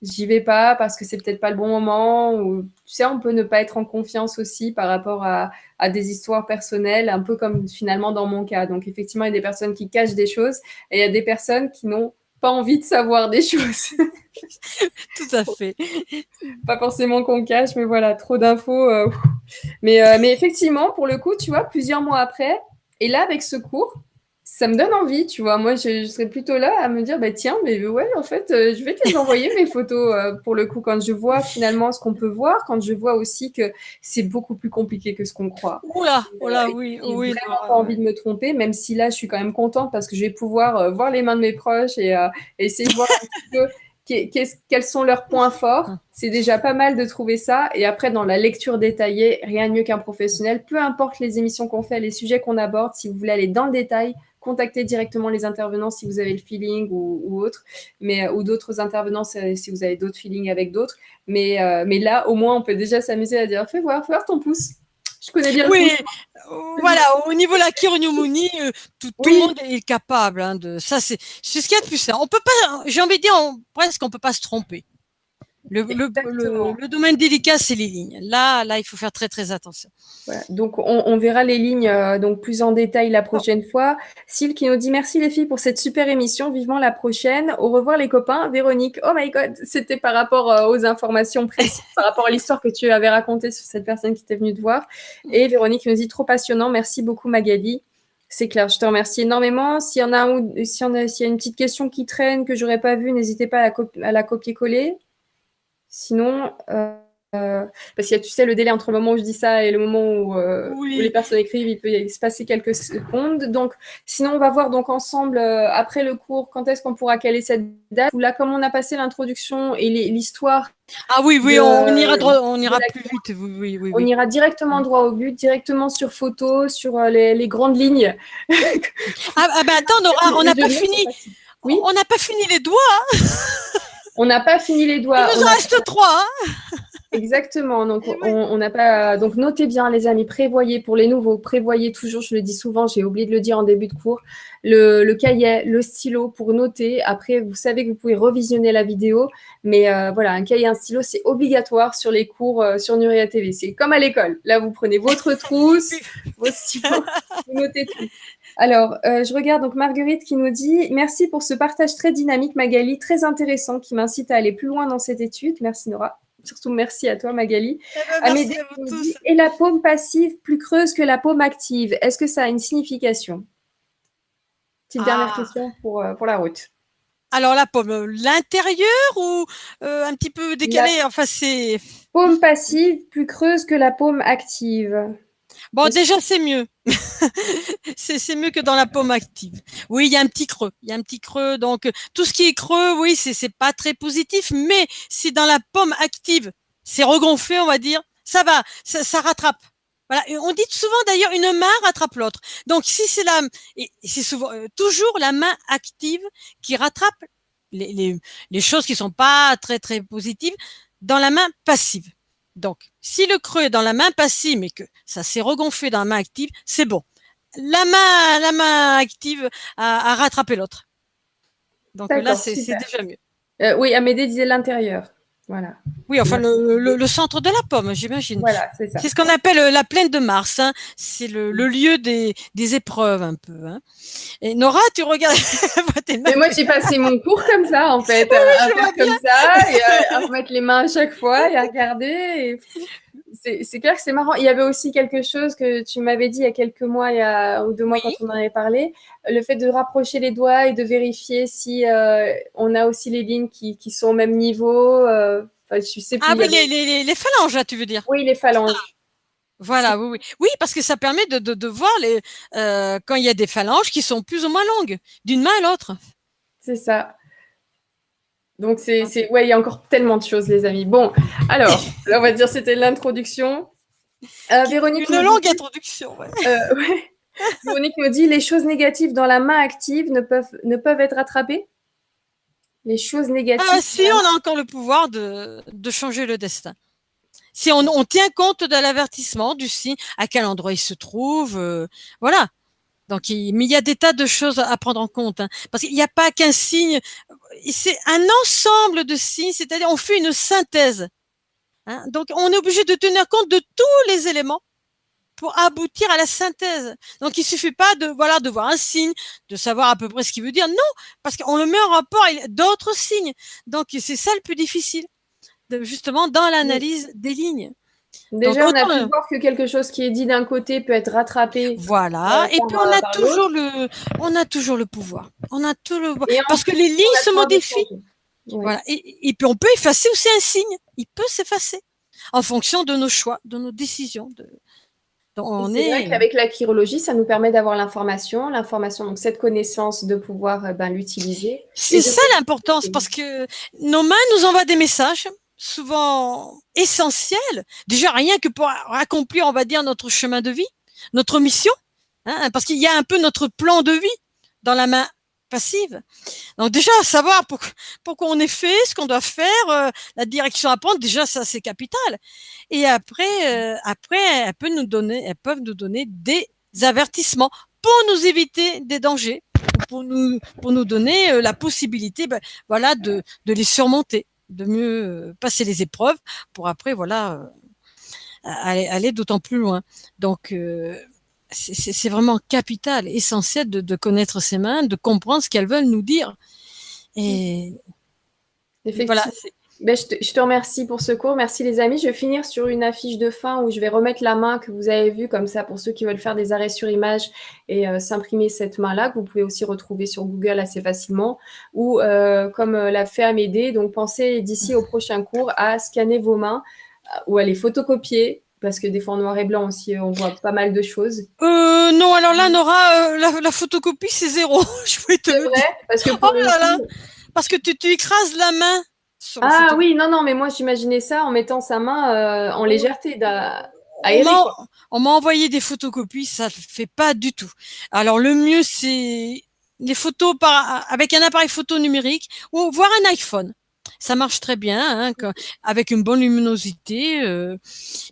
j'y vais pas parce que c'est peut-être pas le bon moment. Ou, tu sais, on peut ne pas être en confiance aussi par rapport à des histoires personnelles, un peu comme finalement dans mon cas. Donc effectivement, il y a des personnes qui cachent des choses et il y a des personnes qui n'ont pas envie de savoir des choses. tout à fait. Pas forcément qu'on cache, mais voilà, trop d'infos. Mais effectivement, pour le coup, tu vois, plusieurs mois après, et là, avec ce cours, ça me donne envie, tu vois. Moi, je serais plutôt là à me dire, bah tiens, mais ouais, en fait, je vais te les envoyer, mes photos, pour le coup, quand je vois finalement ce qu'on peut voir, quand je vois aussi que c'est beaucoup plus compliqué que ce qu'on croit. Oula, Et oui, j'ai oui, vraiment pas Laura, envie ouais. de me tromper, même si là, je suis quand même contente parce que je vais pouvoir voir les mains de mes proches et essayer de voir un petit peu quels sont leurs points forts. C'est déjà pas mal de trouver ça. Et après, dans la lecture détaillée, rien de mieux qu'un professionnel. Peu importe les émissions qu'on fait, les sujets qu'on aborde, si vous voulez aller dans le détail, contactez directement les intervenants si vous avez le feeling ou autre, ou d'autres intervenants si vous avez d'autres feelings avec d'autres. Mais là, au moins, on peut déjà s'amuser à dire fais voir ton pouce. Je connais bien le Oui, pouce. voilà, au niveau de la chironomanie, tout le Oui, monde est capable hein, de ça. C'est ce qu'il y a de plus simple. On peut pas, j'ai envie de dire, presque on peut pas se tromper. exactement. Le domaine délicat, c'est les lignes. Là, il faut faire très très attention. Voilà. Donc, on verra les lignes donc plus en détail la Bon, prochaine fois. Syl qui nous dit merci les filles pour cette super émission. Vivement la prochaine. Au revoir les copains. Véronique, oh my god, c'était par rapport aux informations précises, par rapport à l'histoire que tu avais racontée sur cette personne qui était venue te voir. Et Véronique nous dit trop passionnant. Merci beaucoup Magali. C'est clair, je te remercie énormément. S'il y en a s'il y a une petite question qui traîne que j'aurais pas vue, n'hésitez pas à la copier-coller. Sinon, parce qu'il y a, tu sais, le délai entre le moment où je dis ça et le moment où les Oui. personnes écrivent, il peut se passer quelques secondes. Donc, sinon, on va voir donc ensemble, après le cours, quand est-ce qu'on pourra caler cette date. Ou là, comme on a passé l'introduction et l'histoire Ah oui, oui, on de ira la plus vite. Oui, oui, oui, on oui. ira directement droit au but, directement sur photo, sur les grandes lignes. Ah ben attends, on Les n'a jeux pas de mots sont fini. faciles. Oui, On n'a pas fini les doigts. on n'a pas fini les Il doigts. nous en reste 3. Hein. Exactement. Donc, Et oui. on n'a pas. Donc, notez bien, les amis. Prévoyez pour les nouveaux. Prévoyez toujours. Je le dis souvent. J'ai oublié de le dire en début de cours. Le cahier, le stylo pour noter. Après, vous savez que vous pouvez revisionner la vidéo, mais voilà, un cahier, un stylo, c'est obligatoire sur les cours sur Nuria TV. C'est comme à l'école. Là, vous prenez votre trousse, vos stylos, vous notez tout. Alors, je regarde donc Marguerite qui nous dit merci pour ce partage très dynamique, Magali, très intéressant, qui m'incite à aller plus loin dans cette étude. Merci Nora. Surtout merci à toi, Magali. Eh ben, Amédée merci à vous qui nous dit tous. et la paume passive plus creuse que la paume active. Est-ce que ça a une signification? Petite dernière Ah. question pour la route. Alors la pomme, l'intérieur ou un petit peu La décalé. Enfin c'est paume passive plus creuse que la paume active. bon. Est-ce que Déjà c'est mieux. C'est mieux que dans la paume active. Oui, il y a un petit creux. Il y a un petit creux. Donc tout ce qui est creux, oui, c'est pas très positif. Mais si dans la paume active, c'est regonflé, on va dire, ça va, ça rattrape. Voilà. Et on dit souvent d'ailleurs une main rattrape l'autre. Donc si c'est et c'est souvent toujours la main active qui rattrape les choses qui sont pas très très positives dans la main passive. Donc si le creux est dans la main passive mais que ça s'est regonflé dans la main active, c'est bon. La main active a rattrapé l'autre. Donc là, D'accord, c'est super. déjà mieux. Oui, Amédée disait l'intérieur. Voilà. Oui, enfin Merci. le centre de la pomme, j'imagine. Voilà, c'est ça. C'est ce qu'on appelle la plaine de Mars. Hein. C'est le lieu des épreuves un peu. Hein. Et Nora, tu regardes tes mains. Mais moi, j'ai passé mon cours comme ça, en fait, Oui, à je faire vois comme bien. ça, et à remettre les mains à chaque fois, et à regarder. Et c'est clair que c'est marrant. Il y avait aussi quelque chose que tu m'avais dit il y a quelques mois, il y a ou 2 mois, quand Oui. on en avait parlé, le fait de rapprocher les doigts et de vérifier si on a aussi les lignes qui sont au même niveau. Enfin, je sais plus, Ah il y oui, avait... les phalanges, là, tu veux dire. Oui, les phalanges. Voilà, oui, oui. Oui, parce que ça permet de voir quand il y a des phalanges qui sont plus ou moins longues, d'une main à l'autre. C'est ça. Donc, ouais, il y a encore tellement de choses, les amis. Bon, alors, là, on va dire c'était l'introduction. Véronique Une nous dit, longue introduction, ouais. ouais. Véronique me dit, les choses négatives dans la main active ne peuvent être rattrapées. Les choses Ah, négatives dans si la main. on a encore le pouvoir de changer le destin. Si on tient compte de l'avertissement, du signe, à quel endroit il se trouve, voilà. Donc, mais il y a des tas de choses à prendre en compte, hein, parce qu'il n'y a pas qu'un signe, c'est un ensemble de signes, c'est-à-dire on fait une synthèse. Hein, donc, on est obligé de tenir compte de tous les éléments pour aboutir à la synthèse. Donc, il suffit pas de voir un signe, de savoir à peu près ce qu'il veut dire. Non, parce qu'on le met en rapport avec d'autres signes. Donc, c'est ça le plus difficile, justement, dans l'analyse des lignes. Donc, Déjà, on a autant, pu voir que quelque chose qui est dit d'un côté peut être rattrapé voilà. Et puis, par l'autre. on a toujours le pouvoir. On a tout le pouvoir. Et Parce que ensuite, les on lignes a le se pouvoir de modifient. changer. Oui. Voilà. Et puis, on peut effacer aussi un signe. Il peut s'effacer en fonction de nos choix, de nos décisions. Donc, Et on c'est vrai est, qu'avec la chirologie, ça nous permet d'avoir l'information, donc cette connaissance de pouvoir l'utiliser et c'est de ça l'importance parce que nos mains nous envoient des messages souvent essentiels. Déjà rien que pour accomplir, on va dire, notre chemin de vie, notre mission, hein, parce qu'il y a un peu notre plan de vie dans la main passive. Donc déjà savoir pourquoi on est fait, ce qu'on doit faire, la direction à prendre, déjà ça c'est capital. Et après elles peuvent nous donner des avertissements pour nous éviter des dangers, pour nous donner la possibilité, ben, voilà, de les surmonter, de mieux passer les épreuves pour après, voilà, aller d'autant plus loin. Donc c'est vraiment capital, essentiel de connaître ses mains, de comprendre ce qu'elles veulent nous dire. Et voilà. Effectivement. Ben, je te remercie pour ce cours. Merci les amis. Je vais finir sur une affiche de fin où je vais remettre la main que vous avez vue comme ça pour ceux qui veulent faire des arrêts sur image et s'imprimer cette main-là que vous pouvez aussi retrouver sur Google assez facilement ou comme l'a fait Amédée. Donc pensez d'ici au prochain cours à scanner vos mains ou à les photocopier? Parce que des fois en noir et blanc aussi, on voit pas mal de choses. Non, alors là, Nora, la photocopie, c'est zéro. Je vais te C'est le vrai? dire. Parce que Oh pour le là là, coup, parce que tu écrases la main sur le ah photocopie. oui, non, non, mais moi j'imaginais ça en mettant sa main en légèreté, On aérée, m'a quoi. on m'a envoyé des photocopies, ça ne fait pas du tout. Alors le mieux, c'est les photos avec un appareil photo numérique ou voire un iPhone. Ça marche très bien, hein, avec une bonne luminosité.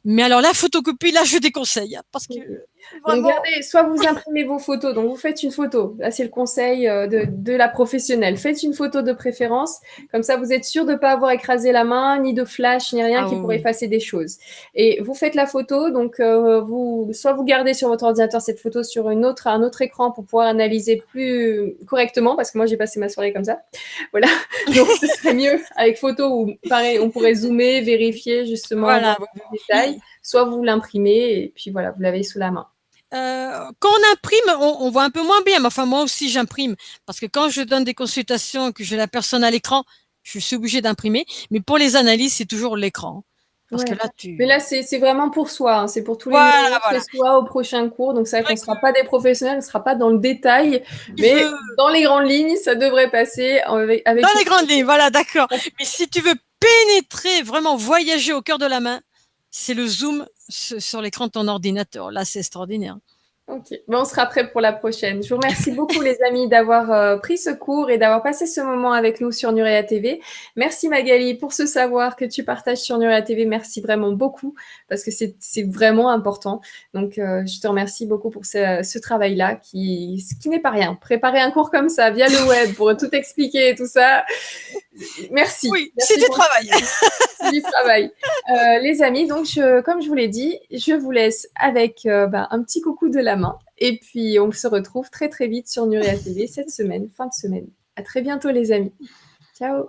Mais alors la photocopie, là, je déconseille, hein, parce que Donc, vraiment. gardez, soit vous imprimez vos photos, donc vous faites une photo. Là, c'est le conseil de la professionnelle. Faites une photo de préférence, comme ça, vous êtes sûr de ne pas avoir écrasé la main, ni de flash, ni rien Ah qui pourrait oui, effacer des choses. Et vous faites la photo, donc soit vous gardez sur votre ordinateur cette photo sur un autre écran pour pouvoir analyser plus correctement, parce que moi, j'ai passé ma soirée comme ça. Voilà, donc ce serait mieux avec photo où, pareil, on pourrait zoomer, vérifier justement, voir voilà. les détails. Soit vous l'imprimez et puis voilà, vous l'avez sous la main. Quand on imprime, on voit un peu moins bien. Mais enfin, moi aussi, j'imprime. Parce que quand je donne des consultations, que j'ai la personne à l'écran, je suis obligée d'imprimer. Mais pour les analyses, c'est toujours l'écran. Parce que Ouais. là, Mais là, c'est vraiment pour soi, hein. C'est pour tous les Voilà, numéros, c'est voilà. soi au prochain cours. Donc, c'est vrai C'est qu'on vrai ne sera pas des professionnels, on ne sera pas dans le détail, que tu mais veux, dans les grandes lignes, ça devrait passer dans avec une les grandes lignes, photo. voilà, d'accord. Mais si tu veux pénétrer, vraiment voyager au cœur de la main, c'est le zoom sur l'écran de ton ordinateur. Là, c'est extraordinaire. Ok, ben, on sera prêt pour la prochaine. Je vous remercie beaucoup, les amis, d'avoir pris ce cours et d'avoir passé ce moment avec nous sur Nurea TV. Merci Magali pour ce savoir que tu partages sur Nurea TV. Merci vraiment beaucoup parce que c'est vraiment important. Donc, je te remercie beaucoup pour ce travail-là qui n'est pas rien. Préparer un cours comme ça via le web pour tout expliquer et tout ça, merci. Oui, c'est Merci du pour le travail. travail. C'est du travail. Les amis, donc comme je vous l'ai dit, je vous laisse avec un petit coucou de la main. Et puis, on se retrouve très très vite sur Nuria TV cette semaine, fin de semaine. À très bientôt les amis. Ciao